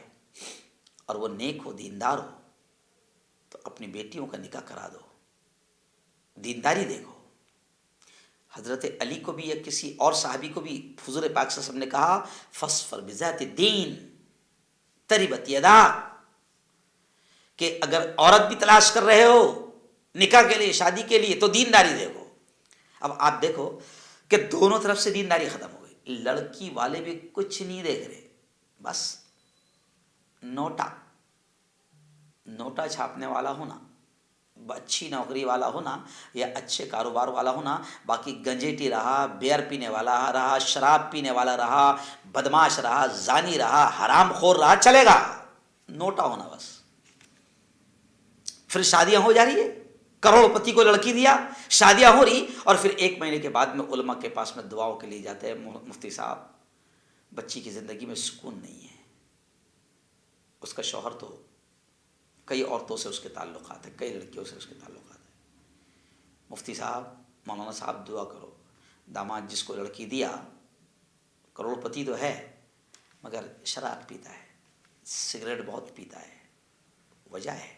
اور وہ نیک ہو، دیندار ہو، تو اپنی بیٹیوں کا نکاح کرا دو، دینداری دیکھو. حضرت علی کو بھی یا کسی اور صحابی کو بھی حضور پاک صلی اللہ علیہ وسلم نے کہا فاصفر بذات الدین تربت یدا، کہ اگر عورت بھی تلاش کر رہے ہو نکاح کے لیے، شادی کے لیے، تو دینداری دیکھو. اب آپ دیکھو کہ دونوں طرف سے دینداری ختم ہو گئی. لڑکی والے بھی کچھ نہیں دیکھ رہے، بس نوٹا چھاپنے والا ہونا، اچھی نوکری والا ہونا یا اچھے کاروبار والا ہونا. باقی گنجیٹی رہا، بیئر پینے والا رہا، شراب پینے والا رہا، بدماش رہا، زانی رہا، حرام خور رہا، چلے گا. نوٹا ہونا بس. پھر شادیاں ہو جا رہی ہے، کروڑ پتی کو لڑکی دیا، شادیاں ہو رہی، اور پھر 1 مہینے کے بعد میں علماء کے پاس میں دعاؤں کے لیے جاتے ہیں. مفتی صاحب، بچی کی زندگی میں سکون نہیں ہے. اس کا شوہر تو کئی عورتوں سے اس کے تعلقات ہیں، کئی لڑکیوں سے اس کے تعلقات ہیں. مفتی صاحب، مولانا صاحب، دعا کرو. داماد جس کو لڑکی دیا کروڑ پتی تو ہے، مگر شراب پیتا ہے، سگریٹ بہت پیتا ہے. وجہ ہے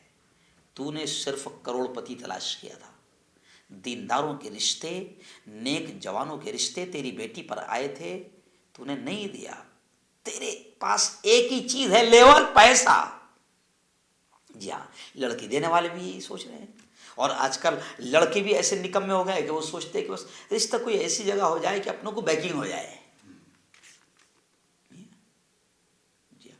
تو نے صرف کروڑ پتی تلاش کیا تھا. دینداروں کے رشتے، نیک جوانوں کے رشتے تیری بیٹی پر آئے تھے، تو نے نہیں دیا. تیرے پاس ایک ہی چیز ہے، لیول، پیسہ. جی ہاں، لڑکی دینے والے بھی یہی سوچ رہے ہیں. اور آج کل لڑکے بھی ایسے نکمے ہو گئے کہ وہ سوچتے ہیں کہ بس رشتہ کوئی ایسی جگہ ہو جائے کہ اپنوں کو بیکنگ ہو جائے. جی ہاں.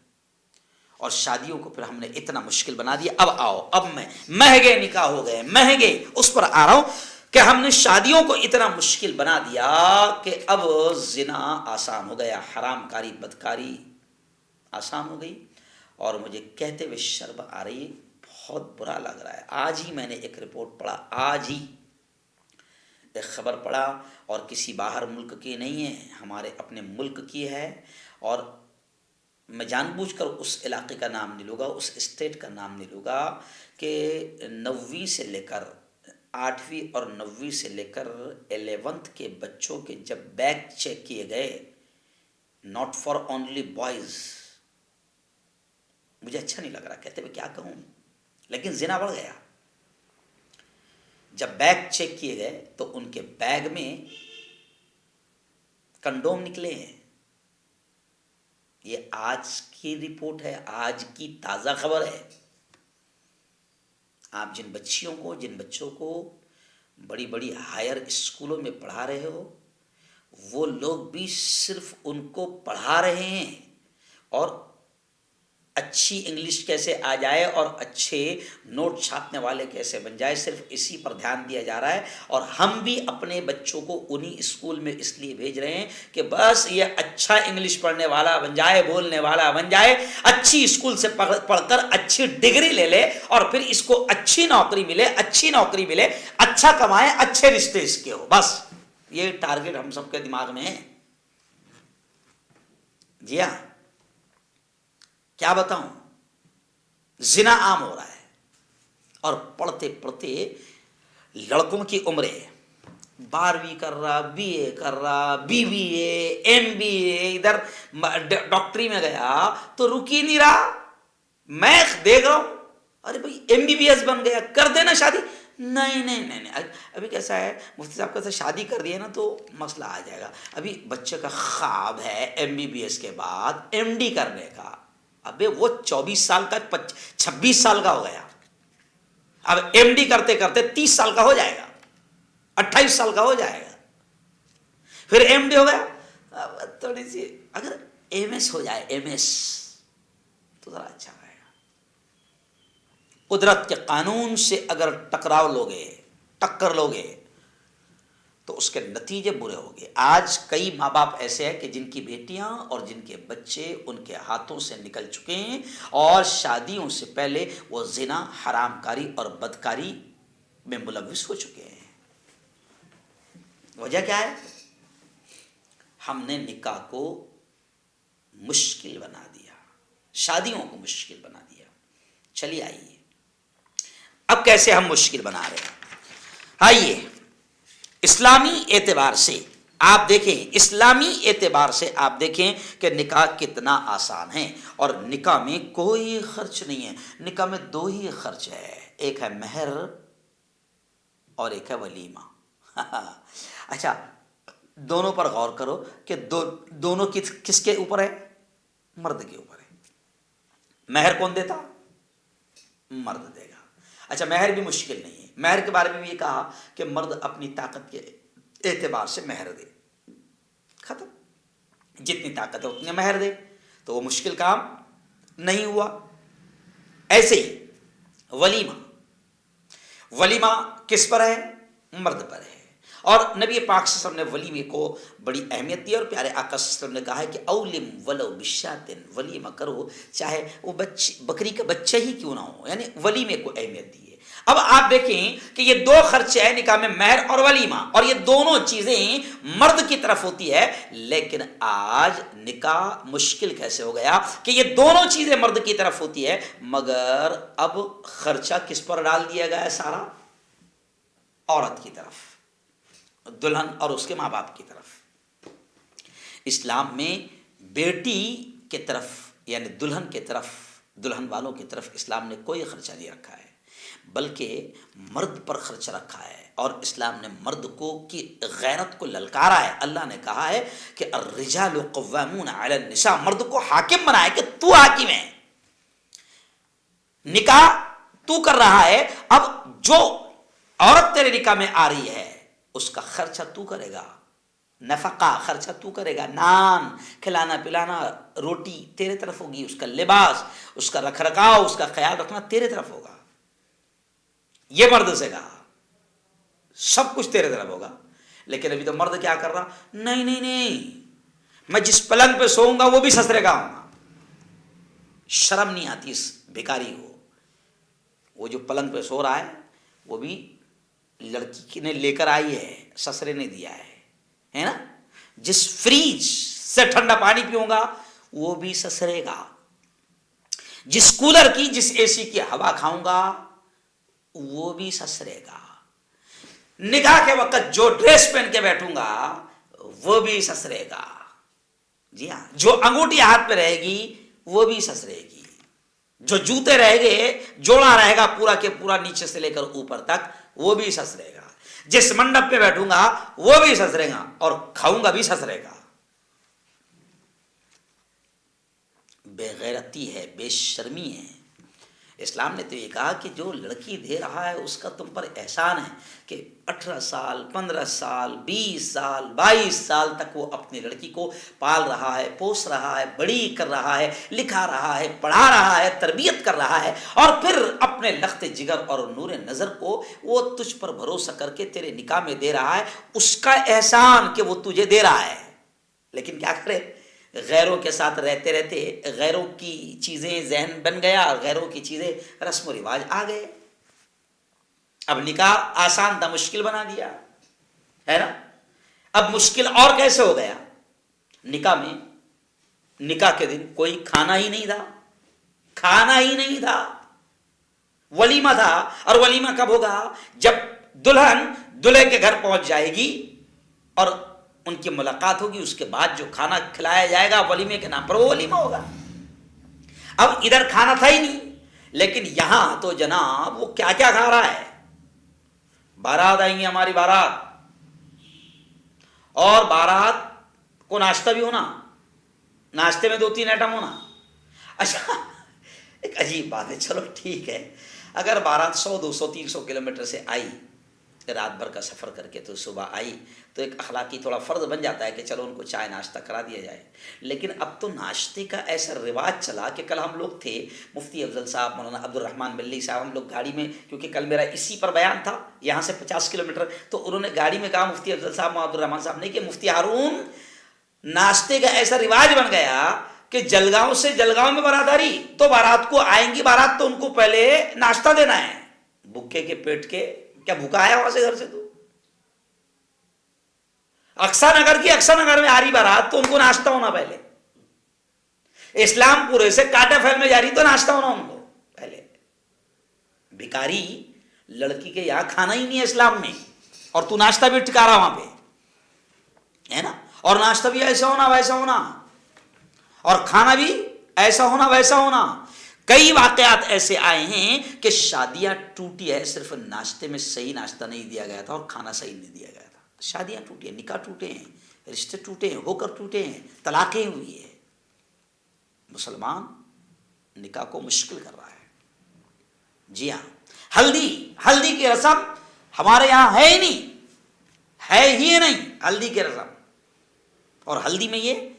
اور شادیوں کو پھر ہم نے اتنا مشکل بنا دیا. اب آؤ، اب میں مہنگے نکاح ہو گئے، مہنگے، اس پر آ رہا ہوں کہ ہم نے شادیوں کو اتنا مشکل بنا دیا کہ اب زنا آسان ہو گیا، حرام کاری، بدکاری آسان ہو گئی. اور مجھے کہتے ہوئے شرم آ رہی ہے، بہت برا لگ رہا ہے. آج ہی میں نے ایک رپورٹ پڑھا، آج ہی ایک خبر پڑھا، اور کسی باہر ملک کی نہیں ہے، ہمارے اپنے ملک کی ہے. اور میں جان بوجھ کر اس علاقے کا نام نہیں لوں گا، اس اسٹیٹ کا نام نہیں لوں گا، کہ 9ویں سے لے کر 8ویں اور 9ویں سے لے کر 11th کے بچوں کے جب بیگ چیک کیے گئے، ناٹ فار اونلی بوائز. مجھے اچھا نہیں لگ رہا، کہتے ہوئے کیا کہوں، لیکن زنا بڑھ گیا. جب بیگ چیک کیے گئے تو ان کے بیگ میں کنڈوم نکلے ہیں. یہ آج کی رپورٹ ہے، آج کی تازہ خبر ہے. آپ جن بچوں کو بڑی بڑی ہائر اسکولوں میں پڑھا رہے ہو، وہ لوگ بھی صرف ان کو پڑھا رہے ہیں، اور اچھی انگلش کیسے آ جائے اور اچھے نوٹ چھاپنے والے کیسے بن جائے، صرف اسی پر دھیان دیا جا رہا ہے. اور ہم بھی اپنے بچوں کو انہی اسکول میں اس لیے بھیج رہے ہیں کہ بس یہ اچھا انگلش پڑھنے والا بن جائے، بولنے والا بن جائے، اچھی اسکول سے پڑھ کر اچھی ڈگری لے لے، اور پھر اس کو اچھی نوکری ملے، اچھا کمائے، اچھے رشتے اس کے ہو. بس یہ ٹارگٹ ہم سب کے دماغ میں ہے. جی ہاں، کیا بتاؤں، زنا عام ہو رہا ہے. اور پڑھتے پڑھتے لڑکوں کی عمریں 12ویں کر رہا، بی اے کر رہا، BBA، MBA، ادھر ڈاکٹری میں گیا تو رک ہی نہیں رہا. میں دیکھ رہا ہوں، ارے بھائی MBBS بن گیا، کر دینا شادی. نہیں، ابھی کیسا ہے مفتی صاحب، کیسا شادی کر دیا نا تو مسئلہ آ جائے گا. ابھی بچے کا خواب ہے MBBS کے بعد MD کرنے کا. ابے وہ 24 سال کا 26 سال کا ہو گیا، اب MD کرتے کرتے 30 سال کا ہو جائے گا، 28 سال کا ہو جائے گا. پھر MD ہو گیا، اب تھوڑی سی اگر MS ہو جائے، MS تو ذرا اچھا رہے گا. قدرت کے قانون سے اگر ٹکراؤ لوگے، ٹکر لوگے تو اس کے نتیجے برے ہوں گے. آج کئی ماں باپ ایسے ہیں کہ جن کی بیٹیاں اور جن کے بچے ان کے ہاتھوں سے نکل چکے ہیں اور شادیوں سے پہلے وہ زنا، حرام کاری اور بدکاری میں ملوث ہو چکے ہیں. وجہ کیا ہے؟ ہم نے نکاح کو مشکل بنا دیا، شادیوں کو مشکل بنا دیا. چلیے آئیے اب کیسے ہم مشکل بنا رہے ہیں. آئیے اسلامی اعتبار سے آپ دیکھیں، اسلامی اعتبار سے آپ دیکھیں کہ نکاح کتنا آسان ہے. اور نکاح میں کوئی خرچ نہیں ہے. نکاح میں دو ہی خرچ ہے، ایک ہے مہر اور ایک ہے ولیمہ. اچھا دونوں پر غور کرو کہ دونوں کس کے اوپر ہے؟ مرد کے اوپر ہے. مہر کون دیتا؟ مرد دے گا. اچھا مہر بھی مشکل نہیں ہے. مہر کے بارے میں بھی یہ کہا کہ مرد اپنی طاقت کے اعتبار سے مہر دے. ختم. جتنی طاقت ہے اتنے مہر دے. تو وہ مشکل کام نہیں ہوا. ایسے ہی ولیمہ، ولیمہ کس پر ہے؟ مرد پر ہے. اور نبی پاک صلی اللہ علیہ وسلم نے ولیمے کو بڑی اہمیت دی اور پیارے آقا صلی اللہ علیہ وسلم نے کہا ہے کہ اولم ولو بشاتن، ولیمہ کرو چاہے وہ بکری کا بچہ ہی کیوں نہ ہو. یعنی ولیمے کو اہمیت دی ہے. اب آپ دیکھیں کہ یہ دو خرچے ہیں نکاح میں، مہر اور ولیمہ، اور یہ دونوں چیزیں مرد کی طرف ہوتی ہے. لیکن آج نکاح مشکل کیسے ہو گیا کہ یہ دونوں چیزیں مرد کی طرف ہوتی ہے مگر اب خرچہ کس پر ڈال دیا گیا ہے؟ سارا عورت کی طرف، دلہن اور اس کے ماں باپ کی طرف. اسلام میں بیٹی کے طرف یعنی دلہن کے طرف، دلہن والوں کی طرف اسلام نے کوئی خرچہ نہیں رکھا ہے بلکہ مرد پر خرچہ رکھا ہے. اور اسلام نے مرد کو کی غیرت کو للکارا ہے. اللہ نے کہا ہے کہ الرجال قوامون علی النساء، مرد کو حاکم بنایا کہ تو حاکم ہے. نکاح تو کر رہا ہے، اب جو عورت تیرے نکاح میں آ رہی ہے اس کا خرچہ تو کرے گا. نفقہ خرچہ تو کرے گا. نان کھلانا پلانا، روٹی تیرے طرف ہوگی. اس کا لباس، اس کا رکھ رکھاؤ، اس کا خیال رکھنا تیرے طرف ہوگا. یہ مرد سے کہا سب کچھ تیرے طرف ہوگا. لیکن ابھی تو مرد کیا کر رہا؟ نہیں نہیں نہیں، میں جس پلنگ پہ سوؤں گا وہ بھی سسرے کا ہوں گا. شرم نہیں آتی اس بھکاری کو. وہ جو پلنگ پہ سو رہا ہے وہ بھی لڑکی نے لے کر آئی ہے، سسرے نے دیا ہے نا. جس فریج سے ٹھنڈا پانی پیوں گا وہ بھی سسرے گا. جس کولر کی، جس اے سی کی ہوا کھاؤں گا وہ بھی سسرے گا. نکاح کے وقت جو ڈریس پہن کے بیٹھوں گا وہ بھی سسرے گا. جی ہاں، جو انگوٹھی ہاتھ پہ رہے گی وہ بھی سسرے گی. جو جوتے رہے گے، جوڑا رہے گا پورا کے پورا نیچے سے لے کر اوپر تک، وہ بھی سسرے گا. جس منڈپ پہ بیٹھوں گا وہ بھی سسرے گا اور کھاؤں گا بھی سسرے گا. بے غیرتی ہے، بے شرمی ہے. اسلام نے تو یہ کہا کہ جو لڑکی دے رہا ہے اس کا تم پر احسان ہے کہ 18 سال 15 سال 20 سال 22 سال تک وہ اپنی لڑکی کو پال رہا ہے، پوس رہا ہے، بڑی کر رہا ہے، لکھا رہا ہے، پڑھا رہا ہے، تربیت کر رہا ہے. اور پھر اپنے لخت جگر اور نور نظر کو وہ تجھ پر بھروسہ کر کے تیرے نکاح میں دے رہا ہے. اس کا احسان کہ وہ تجھے دے رہا ہے. لیکن کیا کرے، غیروں کے ساتھ رہتے رہتے غیروں کی چیزیں ذہن بن گیا، غیروں کی چیزیں رسم و رواج آ گئے. اب نکاح آسان تھا مشکل بنا دیا ہے نا. اب مشکل اور کیسے ہو گیا؟ نکاح میں، نکاح کے دن کوئی کھانا ہی نہیں تھا، کھانا ہی نہیں تھا. ولیمہ تھا. اور ولیمہ کب ہوگا؟ جب دلہن دلہے کے گھر پہنچ جائے گی اور ان کی ملاقات ہوگی، اس کے بعد جو کھانا کھلایا جائے گا ولیمے کے نام پر وہ ولیمہ ہوگا. اب ادھر کھانا تھا ہی نہیں، لیکن یہاں تو جناب وہ کیا کیا کھا رہا ہے. بارات آئیں گی، ہماری بارات، اور بارات کو ناشتہ بھی ہونا، ناشتے میں 2-3 آئٹم ہونا. اچھا ایک عجیب بات ہے، چلو ٹھیک ہے، اگر بارات 100 200 300 کلومیٹر سے آئی رات بھر کا سفر کر کے تو صبح آئی تو ایک اخلاقی تھوڑا فرض بن جاتا ہے کہ چلو ان کو چائے ناشتہ کرا دیا جائے. لیکن اب تو ناشتے کا ایسا رواج چلا کہ کل ہم لوگ تھے مفتی افضل صاحب, مولانا عبد الرحمن بلی صاحب, ہم لوگ گاڑی میں, کیونکہ کل میرا اسی پر بیان تھا یہاں سے 50 کلومیٹر, تو انہوں نے گاڑی میں کہا مفتی افضل صاحب, مولانا عبد الرحمن صاحب نے, کہ مفتی ہارون ناشتے کا ایسا رواج بن گیا کہ جلگاؤں سے جلگاؤں میں بارات آ رہی تو بارات کو آئیں گی بارات تو ان کو پہلے ناشتہ دینا ہے. بھوکے کے پیٹ کے, کیا بھوکا آیا وہاں سے گھر سے؟ تو اقصا نگر کی اقصا نگر میں آ رہی بارات تو ان کو ناشتہ ہونا پہلے. اسلام پورے سے کاٹا پھیل میں جا رہی تو ناشتہ ہونا ان کو پہلے. بھکاری لڑکی کے یہاں کھانا ہی نہیں ہے اسلام میں, اور تو ناشتہ بھی ٹکا رہا وہاں پہ ہے نا, اور ناشتہ بھی ایسا ہونا ویسا ہونا, اور کھانا بھی ایسا ہونا ویسا ہونا. کئی واقعات ایسے آئے ہیں کہ شادیاں ٹوٹی ہے صرف ناشتے میں صحیح ناشتہ نہیں دیا گیا تھا اور کھانا صحیح نہیں دیا گیا تھا. شادیاں ٹوٹی ہیں, نکاح ٹوٹے ہیں, رشتے ٹوٹے ہیں, ہو کر ٹوٹے ہیں, طلاقیں ہوئی ہے. مسلمان نکاح کو مشکل کر رہا ہے. جی ہاں, ہلدی کی رسم ہمارے یہاں ہے ہی نہیں, ہے ہی نہیں ہلدی کی رسم. اور ہلدی میں یہ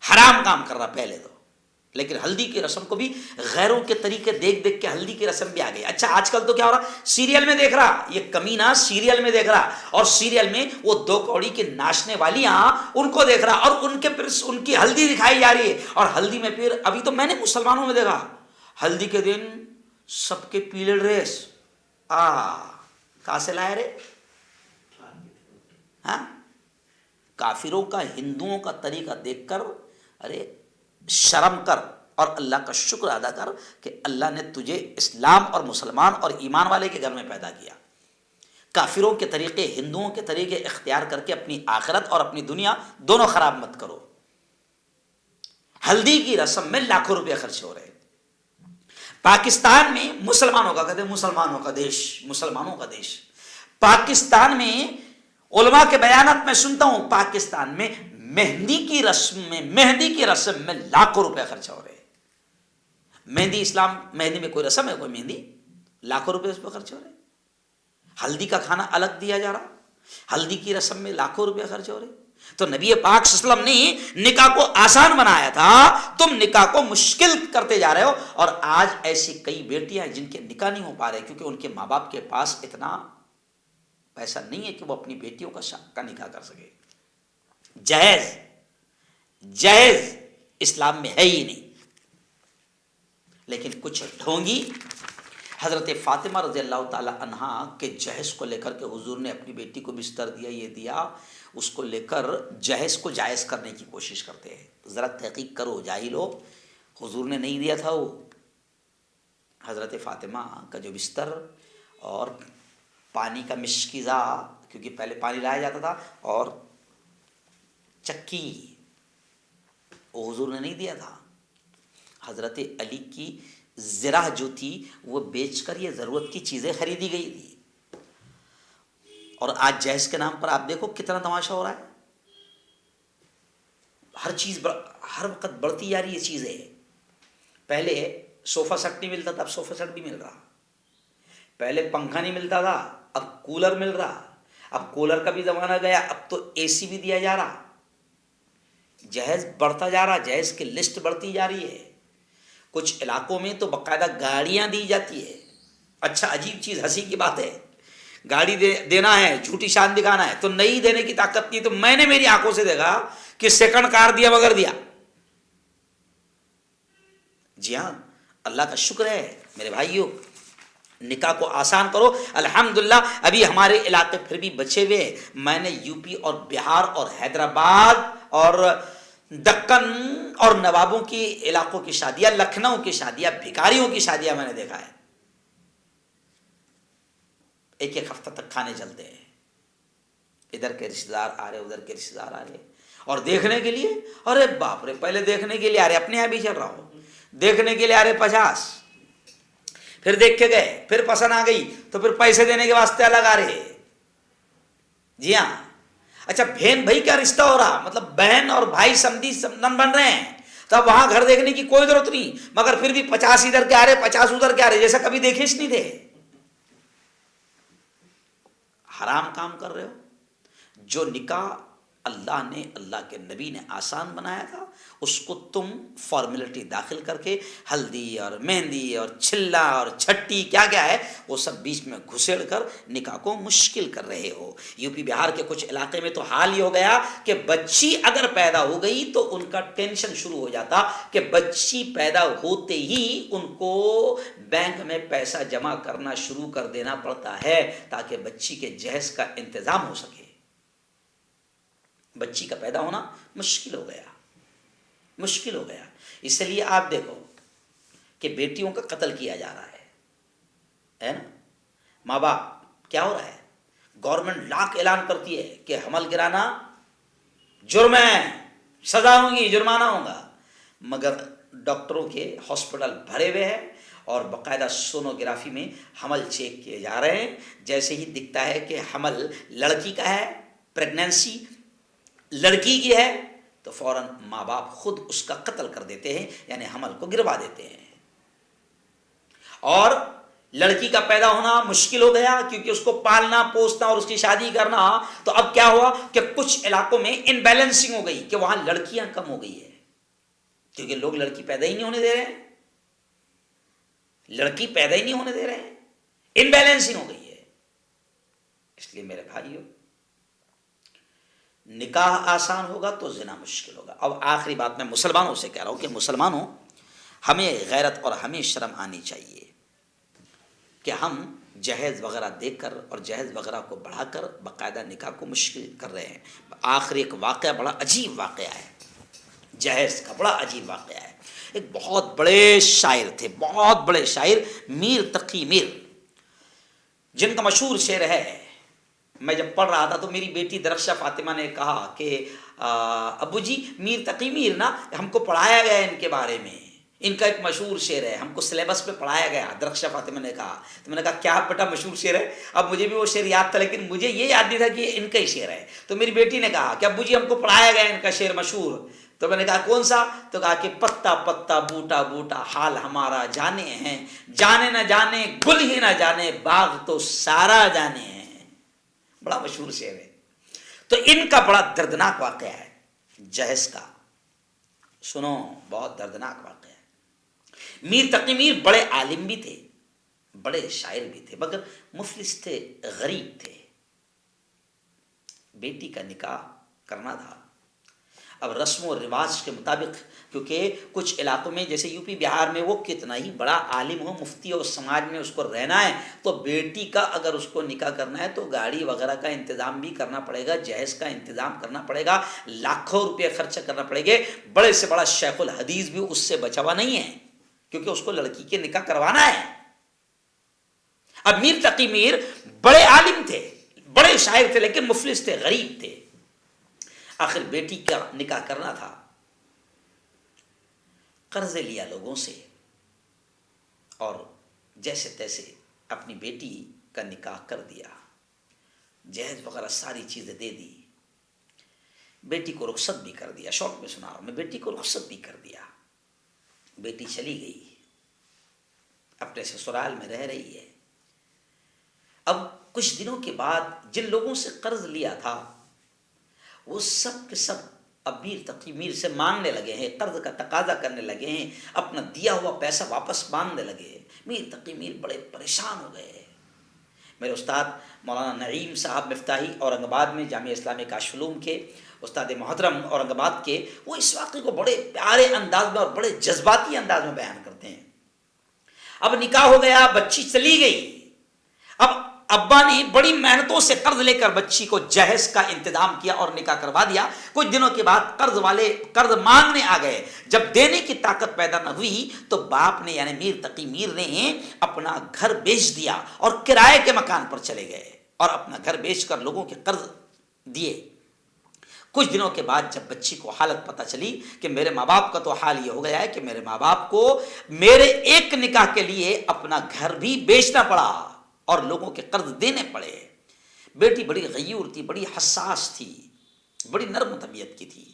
حرام کام کر رہا پہلے تو, لیکن ہلدی کی رسم کو بھی غیروں کے طریقے دیکھ دیکھ کے ہلدی کی رسم بھی آ گئی. اچھا آج کل تو کیا ہو رہا, سیریل میں دیکھ رہا, یہ کمینہ سیریل میں دیکھ رہا, اور سیریل میں وہ 2 کوڑی کے ناچنے والیاں ان کو دیکھ رہا, اور ان کے پھر ان کی ہلدی دکھائی جا رہی ہے. اور ہلدی میں پھر ابھی تو میں نے مسلمانوں میں دیکھا, ہلدی کے دن سب کے پیلے ڈریس, کہاں سے لائے رے؟ ہاں, کافروں کا ہندوؤں کا طریقہ دیکھ کر ارے شرم کر اور اللہ کا شکر ادا کر کہ اللہ نے تجھے اسلام اور مسلمان اور ایمان والے کے گھر میں پیدا کیا. کافروں کے طریقے, ہندوؤں کے طریقے اختیار کر کے اپنی آخرت اور اپنی دنیا دونوں خراب مت کرو. ہلدی کی رسم میں لاکھوں روپے خرچ ہو رہے. پاکستان میں مسلمانوں کا, کہتے ہیں مسلمانوں کا دیش, مسلمانوں کا دیش. پاکستان میں علماء کے بیانات میں سنتا ہوں, پاکستان میں مہندی کی رسم میں لاکھوں روپے خرچ ہو رہے. مہندی میں کوئی رسم ہے, کوئی مہندی, لاکھوں روپے اس پہ خرچ ہو رہے. ہلدی کا کھانا الگ دیا جا رہا, ہلدی کی رسم میں لاکھوں روپے خرچ ہو رہے. تو نبی پاک صلی اللہ علیہ وسلم نے نکاح کو آسان بنایا تھا, تم نکاح کو مشکل کرتے جا رہے ہو. اور آج ایسی کئی بیٹیاں جن کے نکاح نہیں ہو پا رہے کیونکہ ان کے ماں باپ کے پاس اتنا پیسہ نہیں ہے کہ وہ اپنی بیٹیوں کا نکاح کر سکے. جہیز اسلام میں ہے ہی نہیں. لیکن کچھ ڈھونگی حضرت فاطمہ رضی اللہ تعالی عنہا کے جہیز کو لے کر کے حضور نے اپنی بیٹی کو بستر دیا, یہ دیا, اس کو لے کر جہیز کو جائز کرنے کی کوشش کرتے ہیں. ذرا تحقیق کرو جاہل ہو, حضور نے نہیں دیا تھا. وہ حضرت فاطمہ کا جو بستر اور پانی کا مشکیزہ, کیونکہ پہلے پانی لایا جاتا تھا, اور چکی, وہ حضور نے نہیں دیا تھا. حضرت علی کی زرہ جو تھی وہ بیچ کر یہ ضرورت کی چیزیں خریدی گئی تھی. اور آج جہیز کے نام پر آپ دیکھو کتنا تماشا ہو رہا ہے. ہر چیز ہر وقت بڑھتی جا رہی ہے چیزیں. پہلے صوفہ سیٹ نہیں ملتا تھا, اب صوفہ سیٹ بھی مل رہا. پہلے پنکھا نہیں ملتا تھا, اب کولر مل رہا. اب کولر کا بھی زمانہ گیا, اب تو اے سی بھی دیا جا رہا. جہیز بڑھتا جا رہا, جہیز کی لسٹ بڑھتی جا رہی ہے. کچھ علاقوں میں تو باقاعدہ گاڑیاں دی جاتی ہے. اچھا عجیب چیز, ہنسی کی بات ہے, گاڑی دینا ہے, جھوٹی شان دکھانا ہے تو نہیں دینے کی طاقت نہیں. تو میں نے میری آنکھوں سے دیکھا کہ سیکنڈ کار دیا مگر دیا. جی ہاں, اللہ کا شکر ہے میرے بھائیوں, نکاح کو آسان کرو. الحمدللہ ابھی ہمارے علاقے پھر بھی بچے ہوئے. میں نے یو پی اور بہار اور حیدرآباد اور دکن اور نوابوں کی علاقوں کی شادیاں, لکھنؤ کی شادیاں, بھکاریوں کی شادیاں میں نے دیکھا ہے. ایک ہفتہ تک کھانے چلتے ہیں, ادھر کے رشتے دار آ رہے, ادھر کے رشتے دار آ رہے, اور دیکھنے کے لیے, ارے باپ رے, پہلے دیکھنے کے لیے آ رہے, اپنے یہاں بھی چل رہا ہو, دیکھنے کے لیے آ رہے 50, پھر دیکھ کے گئے, پھر پسند آ گئی تو پھر پیسے دینے کے واسطے الگ آ رہے. جی ہاں. اچھا بہن بھائی کا رشتہ ہو رہا, مطلب بہن اور بھائی سمدھی سمدن بن رہے ہیں, تب وہاں گھر دیکھنے کی کوئی ضرورت نہیں, مگر پھر بھی 50 ادھر کے آ رہے, 50 ادھر کے آ رہے, جیسا کبھی دیکھے نہیں تھے. حرام کام کر رہے ہو۔ جو نکاح اللہ نے، اللہ کے نبی نے آسان بنایا تھا، اس کو تم فارمیلٹی داخل کر کے ہلدی اور مہندی اور چھلا اور چھٹی کیا کیا ہے وہ سب بیچ میں گھسیڑ کر نکاح کو مشکل کر رہے ہو۔ یو پی بہار کے کچھ علاقے میں تو حال یہ ہو گیا کہ بچی اگر پیدا ہو گئی تو ان کا ٹینشن شروع ہو جاتا کہ بچی پیدا ہوتے ہی ان کو بینک میں پیسہ جمع کرنا شروع کر دینا پڑتا ہے تاکہ بچی کے جہیز کا انتظام ہو سکے۔ بچی کا پیدا ہونا مشکل ہو گیا، مشکل ہو گیا۔ اس لیے آپ دیکھو کہ بیٹیوں کا قتل کیا جا رہا ہے نا، ماں باپ کیا ہو رہا ہے، گورنمنٹ لاکھ اعلان کرتی ہے کہ حمل گرانا جرم ہے، سزا ہوگی، جرمانہ ہوگا، مگر ڈاکٹروں کے ہاسپٹل بھرے ہوئے ہیں اور باقاعدہ سونوگرافی میں حمل چیک کیے جا رہے ہیں۔ جیسے ہی دکھتا ہے کہ حمل لڑکی کا ہے، پریگنینسی لڑکی کی ہے، تو فوراً ماں باپ خود اس کا قتل کر دیتے ہیں، یعنی حمل کو گروا دیتے ہیں۔ اور لڑکی کا پیدا ہونا مشکل ہو گیا کیونکہ اس کو پالنا پوسنا اور اس کی شادی کرنا، تو اب کیا ہوا کہ کچھ علاقوں میں انبیلنسنگ ہو گئی کہ وہاں لڑکیاں کم ہو گئی ہے کیونکہ لوگ لڑکی پیدا ہی نہیں ہونے دے رہے ہیں، لڑکی پیدا ہی نہیں ہونے دے رہے ہیں، انبیلنسنگ ہو گئی ہے۔ اس لیے میرے بھائیوں، نکاح آسان ہوگا تو زنا مشکل ہوگا۔ اب آخری بات میں مسلمانوں سے کہہ رہا ہوں کہ مسلمانوں، ہمیں غیرت اور ہمیں شرم آنی چاہیے کہ ہم جہیز وغیرہ دے کر اور جہیز وغیرہ کو بڑھا کر باقاعدہ نکاح کو مشکل کر رہے ہیں۔ آخری ایک واقعہ بڑا عجیب واقعہ ہے، جہیز کا بڑا عجیب واقعہ ہے۔ ایک بہت بڑے شاعر تھے، بہت بڑے شاعر، میر تقی میر، جن کا مشہور شعر ہے، میں جب پڑھ رہا تھا تو میری بیٹی درخشہ فاطمہ نے کہا کہ ابو جی میر تقی میر نا ہم کو پڑھایا گیا ہے ان کے بارے میں، ان کا ایک مشہور شعر ہے، ہم کو سلیبس پہ پڑھایا گیا۔ درخشہ فاطمہ نے کہا، تو میں نے کہا کیا بیٹا مشہور شعر ہے؟ اب مجھے بھی وہ شعر یاد تھا لیکن مجھے یہ یاد نہیں تھا کہ ان کا ہی شعر ہے۔ تو میری بیٹی نے کہا کہ ابو جی ہم کو پڑھایا گیا ان کا شعر مشہور۔ تو میں نے کہا کون سا؟ تو کہا کہ پتا پتا بوٹا بوٹا حال ہمارا جانے ہیں، جانے نہ جانے گل ہی نہ جانے باغ تو سارا جانے ہیں۔ بڑا مشہور شعر ہے۔ تو ان کا بڑا دردناک واقعہ ہے جہیز کا، سنو بہت دردناک واقعہ ہے۔ میر تقی میر بڑے عالم بھی تھے، بڑے شاعر بھی تھے، مگر مفلس تھے، غریب تھے۔ بیٹی کا نکاح کرنا تھا۔ اب رسم و رواج کے مطابق، کیونکہ کچھ علاقوں میں جیسے یو پی بہار میں وہ کتنا ہی بڑا عالم ہو، مفتی ہو، سماج میں اس کو رہنا ہے، تو بیٹی کا اگر اس کو نکاح کرنا ہے تو گاڑی وغیرہ کا انتظام بھی کرنا پڑے گا، جہیز کا انتظام کرنا پڑے گا، لاکھوں روپے خرچ کرنا پڑے گے۔ بڑے سے بڑا شیخ الحدیث بھی اس سے بچا ہوا نہیں ہے کیونکہ اس کو لڑکی کے نکاح کروانا ہے۔ اب میر تقی میر بڑے عالم تھے، بڑے شاعر تھے، لیکن مفلس تھے، غریب تھے۔ آخر بیٹی کا نکاح کرنا تھا، قرض لیا لوگوں سے اور جیسے تیسے اپنی بیٹی کا نکاح کر دیا، جہیز وغیرہ ساری چیزیں دے دی، بیٹی کو رخصت بھی کر دیا۔ شوق میں سنا رہا ہوں میں، بیٹی کو رخصت بھی کر دیا، بیٹی چلی گئی، اپنے سسرال میں رہ رہی ہے۔ اب کچھ دنوں کے بعد جن لوگوں سے قرض لیا تھا وہ سب کے سب اب میر تقی میر سے مانگنے لگے ہیں، قرض کا تقاضا کرنے لگے ہیں، اپنا دیا ہوا پیسہ واپس مانگنے لگے۔ میر تقی میر بڑے پریشان ہو گئے۔ میرے استاد مولانا نعیم صاحب مفتاحی اورنگ آباد میں جامعہ اسلامیہ کاشف العلوم کے استاد محترم اورنگ آباد کے، وہ اس واقعے کو بڑے پیارے انداز میں اور بڑے جذباتی انداز میں بیان کرتے ہیں۔ اب نکاح ہو گیا، بچی چلی گئی، اب ابا نے بڑی محنتوں سے قرض لے کر بچی کو جہیز کا انتظام کیا اور نکاح کروا دیا۔ کچھ دنوں کے بعد قرض والے قرض مانگنے آ گئے، جب دینے کی طاقت پیدا نہ ہوئی تو باپ نے یعنی میر تقی میر نے اپنا گھر بیچ دیا اور کرائے کے مکان پر چلے گئے اور اپنا گھر بیچ کر لوگوں کے قرض دیے۔ کچھ دنوں کے بعد جب بچی کو حالت پتہ چلی کہ میرے ماں باپ کا تو حال یہ ہو گیا ہے کہ میرے ماں باپ کو میرے ایک نکاح کے لیے اپنا گھر بھی بیچنا پڑا اور لوگوں کے قرض دینے پڑے۔ بیٹی بڑی غیور تھی، بڑی حساس تھی، بڑی نرم طبیعت کی تھی۔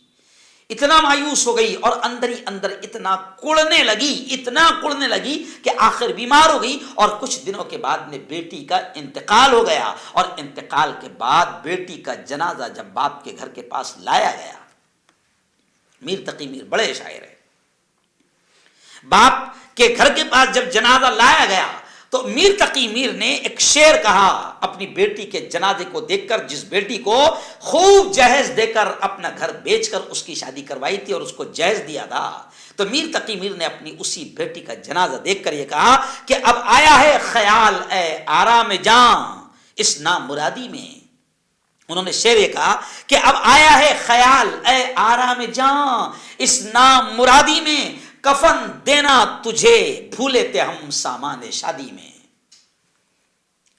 اتنا مایوس ہو گئی اور اندر ہی اندر اتنا کڑنے لگی کہ آخر بیمار ہو گئی، اور کچھ دنوں کے بعد میں بیٹی کا انتقال ہو گیا، اور انتقال کے بعد بیٹی کا جنازہ جب باپ کے گھر کے پاس لایا گیا، میر تقی میر بڑے شاعر ہیں، باپ کے گھر کے پاس جب جنازہ لایا گیا تو میر تقی میر نے ایک شعر کہا اپنی بیٹی کے جنازے کو دیکھ کر، جس بیٹی کو خوب جہیز دے کر اپنا گھر بیچ کر اس کی شادی کروائی تھی اور اس کو جہیز دیا تھا، تو میر تقی میر نے اپنی اسی بیٹی کا جنازہ دیکھ کر یہ کہا کہ اب آیا ہے خیال اے آرام جاں اس نامرادی میں. انہوں نے شعر یہ کہا کہ اب آیا ہے خیال اے آرام جاں اس نامرادی میں، کفن دینا تجھے بھولے تھے ہم سامان شادی میں،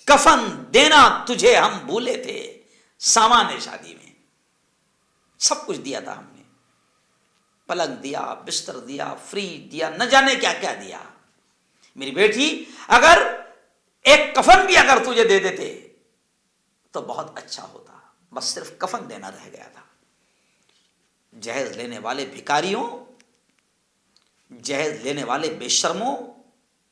کفن دینا تجھے ہم بھولے تھے سامان شادی میں. سب کچھ دیا تھا ہم نے، پلنگ دیا، بستر دیا، فریج دیا، نہ جانے کیا کیا دیا. میری بیٹی اگر ایک کفن بھی اگر تجھے دے دیتے تو بہت اچھا ہوتا، بس صرف کفن دینا رہ گیا تھا. جہیز لینے والے بھکاریوں، جہیز لینے والے بے شرموں،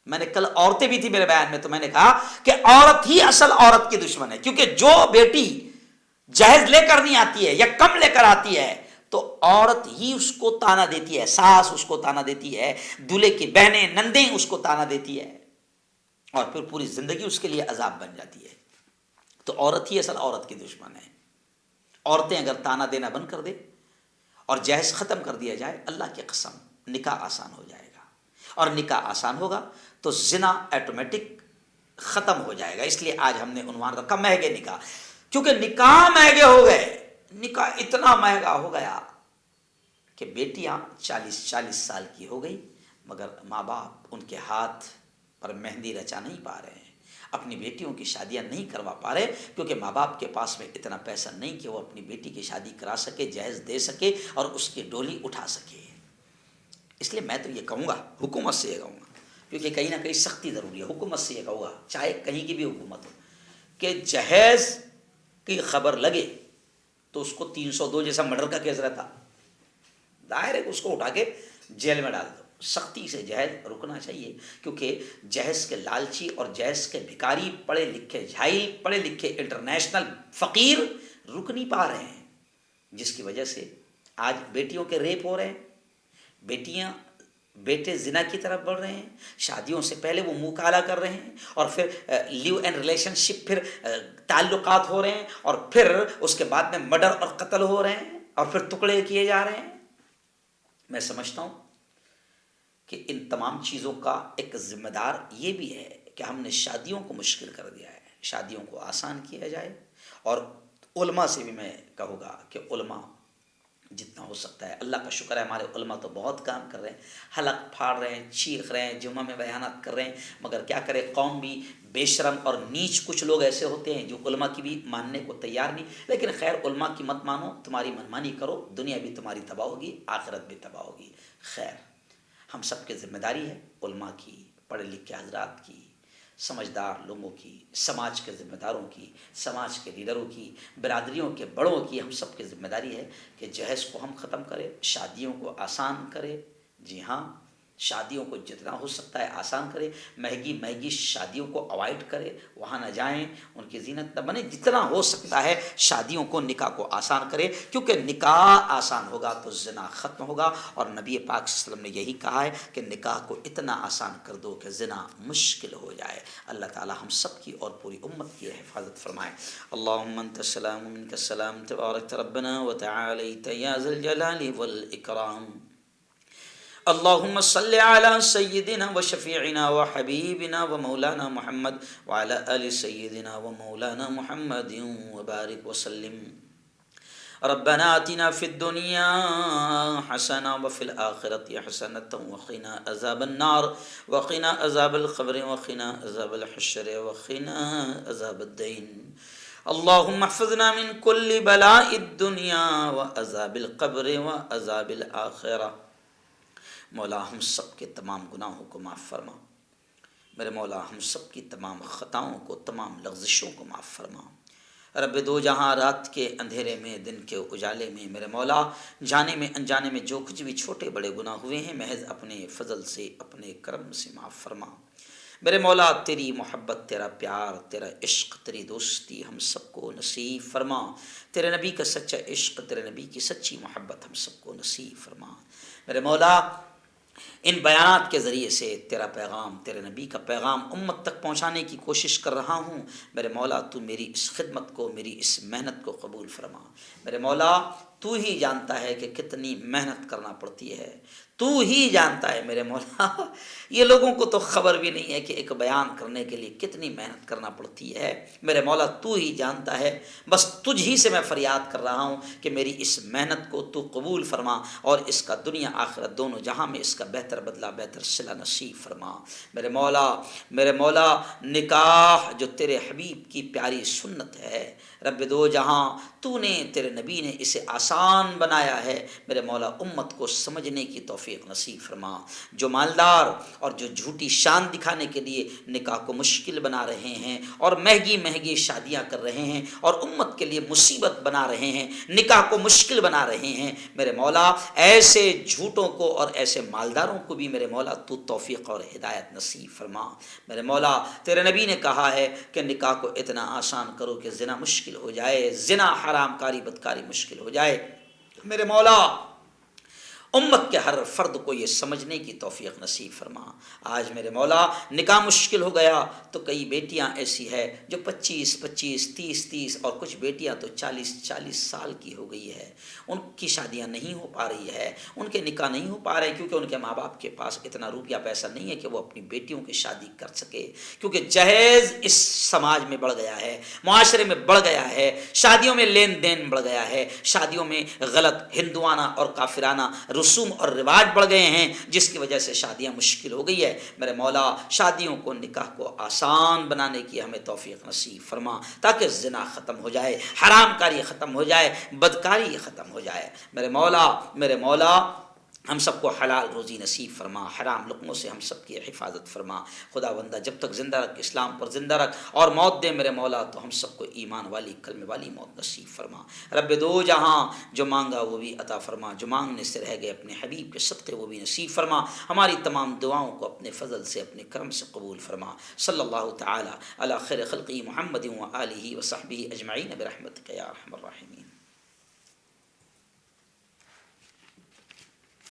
میں نے کل عورتیں بھی تھی میرے بیان میں، تو میں نے کہا کہ عورت ہی اصل عورت کی دشمن ہے، کیونکہ جو بیٹی جہیز لے کر نہیں آتی ہے یا کم لے کر آتی ہے تو عورت ہی اس کو تانا دیتی ہے، ساس اس کو تانا دیتی ہے، دولہے کی بہنیں نندیں اس کو تانا دیتی ہے، اور پھر پوری زندگی اس کے لیے عذاب بن جاتی ہے. تو عورت ہی اصل عورت کی دشمن ہے. عورتیں اگر تانا دینا بند کر دے اور جہیز ختم کر دیا جائے، اللہ کی قسم نکاح آسان ہو جائے گا، اور نکاح آسان ہوگا تو زنا آٹومیٹک ختم ہو جائے گا. اس لیے آج ہم نے عنوان رکھا مہنگے نکاح، کیونکہ نکاح مہنگے ہو گئے. نکاح اتنا مہنگا ہو گیا کہ بیٹیاں 40 سال کی ہو گئی مگر ماں باپ ان کے ہاتھ پر مہندی رچا نہیں پا رہے ہیں، اپنی بیٹیوں کی شادیاں نہیں کروا پا رہے، کیونکہ ماں باپ کے پاس میں اتنا پیسہ نہیں کہ وہ اپنی بیٹی کی شادی کرا سکے، جہیز دے سکے اور اس کی ڈولی اٹھا سکے. اس لیے میں تو یہ کہوں گا، حکومت سے یہ کہوں گا، کیونکہ کہیں نہ کہیں سختی ضروری ہے، حکومت سے یہ کہوں گا چاہے کہیں کی بھی حکومت ہو کہ جہیز کی خبر لگے تو اس کو 302 جیسا مرڈر کا کیس رہتا، ظاہر ہے کہ اس کو اٹھا کے جیل میں ڈال دو. سختی سے جہیز رکنا چاہیے، کیونکہ جہیز کے لالچی اور جہیز کے بھکاری، پڑھے لکھے جاہل، پڑھے لکھے انٹرنیشنل فقیر رک نہیں پا رہے ہیں، جس کی وجہ سے آج بیٹیوں کے ریپ ہو رہے ہیں، بیٹے زنا کی طرف بڑھ رہے ہیں، شادیوں سے پہلے وہ منہ کالا کر رہے ہیں، اور پھر لیو اینڈ ریلیشن شپ، پھر تعلقات ہو رہے ہیں، اور پھر اس کے بعد میں مرڈر اور قتل ہو رہے ہیں، اور پھر ٹکڑے کیے جا رہے ہیں. میں سمجھتا ہوں کہ ان تمام چیزوں کا ایک ذمہ دار یہ بھی ہے کہ ہم نے شادیوں کو مشکل کر دیا ہے، شادیوں کو آسان کیا جائے. اور علماء سے بھی میں کہوں گا کہ علماء جتنا ہو سکتا ہے، اللہ کا شکر ہے ہمارے علماء تو بہت کام کر رہے ہیں، حلق پھاڑ رہے ہیں، چیخ رہے ہیں، جمعہ میں بیانات کر رہے ہیں، مگر کیا کرے قوم بھی بے شرم اور نیچ کچھ لوگ ایسے ہوتے ہیں جو علماء کی بھی ماننے کو تیار نہیں. لیکن خیر، علماء کی مت مانو، تمہاری منمانی کرو، دنیا بھی تمہاری تباہ ہوگی، آخرت بھی تباہ ہوگی. خیر، ہم سب کی ذمہ داری ہے، علماء کی، پڑھے لکھے حضرات کی، سمجھدار لوگوں کی، سماج کے ذمہ داروں کی، سماج کے لیڈروں کی، برادریوں کے بڑوں کی، ہم سب کی ذمہ داری ہے کہ جہیز کو ہم ختم کریں، شادیوں کو آسان کریں. جی ہاں، شادیوں کو جتنا ہو سکتا ہے آسان کرے، مہنگی شادیوں کو اوائڈ کرے، وہاں نہ جائیں، ان کی زینت نہ بنے. جتنا ہو سکتا ہے شادیوں کو، نکاح کو آسان کرے، کیونکہ نکاح آسان ہوگا تو زنا ختم ہوگا. اور نبی پاک صلی اللہ علیہ وسلم نے یہی کہا ہے کہ نکاح کو اتنا آسان کر دو کہ زنا مشکل ہو جائے. اللہ تعالی ہم سب کی اور پوری امت کی حفاظت فرمائے. اللہم انت السلام و منک السلام، تبارک ربنا و تعالیت یا ذا الجلال والاکرام. اللهم صل على سيدنا وشفيعنا وحبيبنا ومولانا محمد وعلى آل سيدنا ومولانا محمد وبارك وسلم. ربنا آتنا في الدنيا حسنة وفي الآخرة حسنة وقنا عذاب النار وقنا عذاب القبر وقنا عذاب الحشر وقنا عذاب الدين. اللهم احفظنا من كل بلاء الدنيا وعذاب القبر وعذاب الآخرة. مولا ہم سب کے تمام گناہوں کو معاف فرما. میرے مولا ہم سب کی تمام خطاؤں کو، تمام لغزشوں کو معاف فرما. رب دو جہاں رات کے اندھیرے میں دن کے اجالے میں میرے مولا جانے میں انجانے میں جو کچھ بھی چھوٹے بڑے گناہ ہوئے ہیں محض اپنے فضل سے اپنے کرم سے معاف فرما میرے مولا تیری محبت تیرا پیار تیرا عشق تیری دوستی ہم سب کو نصیب فرما تیرے نبی کا سچا عشق تیرے نبی کی سچی محبت ہم سب کو نصیب فرما میرے مولا ان بیانات کے ذریعے سے تیرا پیغام تیرے نبی کا پیغام امت تک پہنچانے کی کوشش کر رہا ہوں میرے مولا تو میری اس خدمت کو میری اس محنت کو قبول فرما میرے مولا تو ہی جانتا ہے کہ کتنی محنت کرنا پڑتی ہے تو ہی جانتا ہے میرے مولا یہ لوگوں کو تو خبر بھی نہیں ہے کہ ایک بیان کرنے کے لیے کتنی محنت کرنا پڑتی ہے میرے مولا تو ہی جانتا ہے بس تجھ ہی سے میں فریاد کر رہا ہوں کہ میری اس محنت کو تو قبول فرما اور اس کا دنیا آخرت دونوں جہاں میں اس کا بہتر بدلہ بہتر صلہ نصیب فرما میرے مولا نکاح جو تیرے حبیب کی پیاری سنت ہے رب دو جہاں تو نے تیرے نبی نے اسے آسان بنایا ہے میرے مولا امت کو سمجھنے کی توفیق نصیب فرما جو مالدار اور جو جھوٹی شان دکھانے کے لیے نکاح کو مشکل بنا رہے ہیں اور مہنگی مہنگی شادیاں کر رہے ہیں اور امت کے لیے مصیبت بنا رہے ہیں نکاح کو مشکل بنا رہے ہیں میرے مولا ایسے جھوٹوں کو اور ایسے مالداروں کو بھی میرے مولا تو توفیق اور ہدایت نصیب فرما میرے مولا تیرے نبی نے کہا ہے کہ نکاح کو اتنا آسان کرو کہ زنا مشکل ہو جائے زنا حرام کاری بدکاری مشکل ہو جائے میرے مولا امت کے ہر فرد کو یہ سمجھنے کی توفیق نصیب فرما آج میرے مولا نکاح مشکل ہو گیا تو کئی بیٹیاں ایسی ہے جو 25 30 اور کچھ بیٹیاں تو 40 سال کی ہو گئی ہے ان کی شادیاں نہیں ہو پا رہی ہے ان کے نکاح نہیں ہو پا رہے کیونکہ ان کے ماں باپ کے پاس اتنا روپیہ پیسہ نہیں ہے کہ وہ اپنی بیٹیوں کی شادی کر سکے کیونکہ جہیز اس سماج میں بڑھ گیا ہے معاشرے میں بڑھ گیا ہے شادیوں میں لین دین بڑھ گیا ہے شادیوں میں غلط ہندوانہ اور کافرانہ رسوم اور رواج بڑھ گئے ہیں جس کی وجہ سے شادیاں مشکل ہو گئی ہے میرے مولا شادیوں کو نکاح کو آسان بنانے کی ہمیں توفیق نصیب فرما تاکہ زنا ختم ہو جائے حرام کاری ختم ہو جائے بدکاری ختم ہو جائے میرے مولا ہم سب کو حلال روزی نصیب فرما حرام لقموں سے ہم سب کی حفاظت فرما خدا بندہ جب تک زندہ رکھ اسلام پر زندہ رکھ اور موت دے میرے مولا تو ہم سب کو ایمان والی کلمے والی موت نصیب فرما رب دو جہاں جو مانگا وہ بھی عطا فرما جو مانگنے سے رہ گئے اپنے حبیب کے صدقے وہ بھی نصیب فرما ہماری تمام دعاؤں کو اپنے فضل سے اپنے کرم سے قبول فرما صلی اللہ تعالی علی خیر خلقی محمد و آلہ و صحبہ اجمعین برحمتک یا ارحم الراحمین.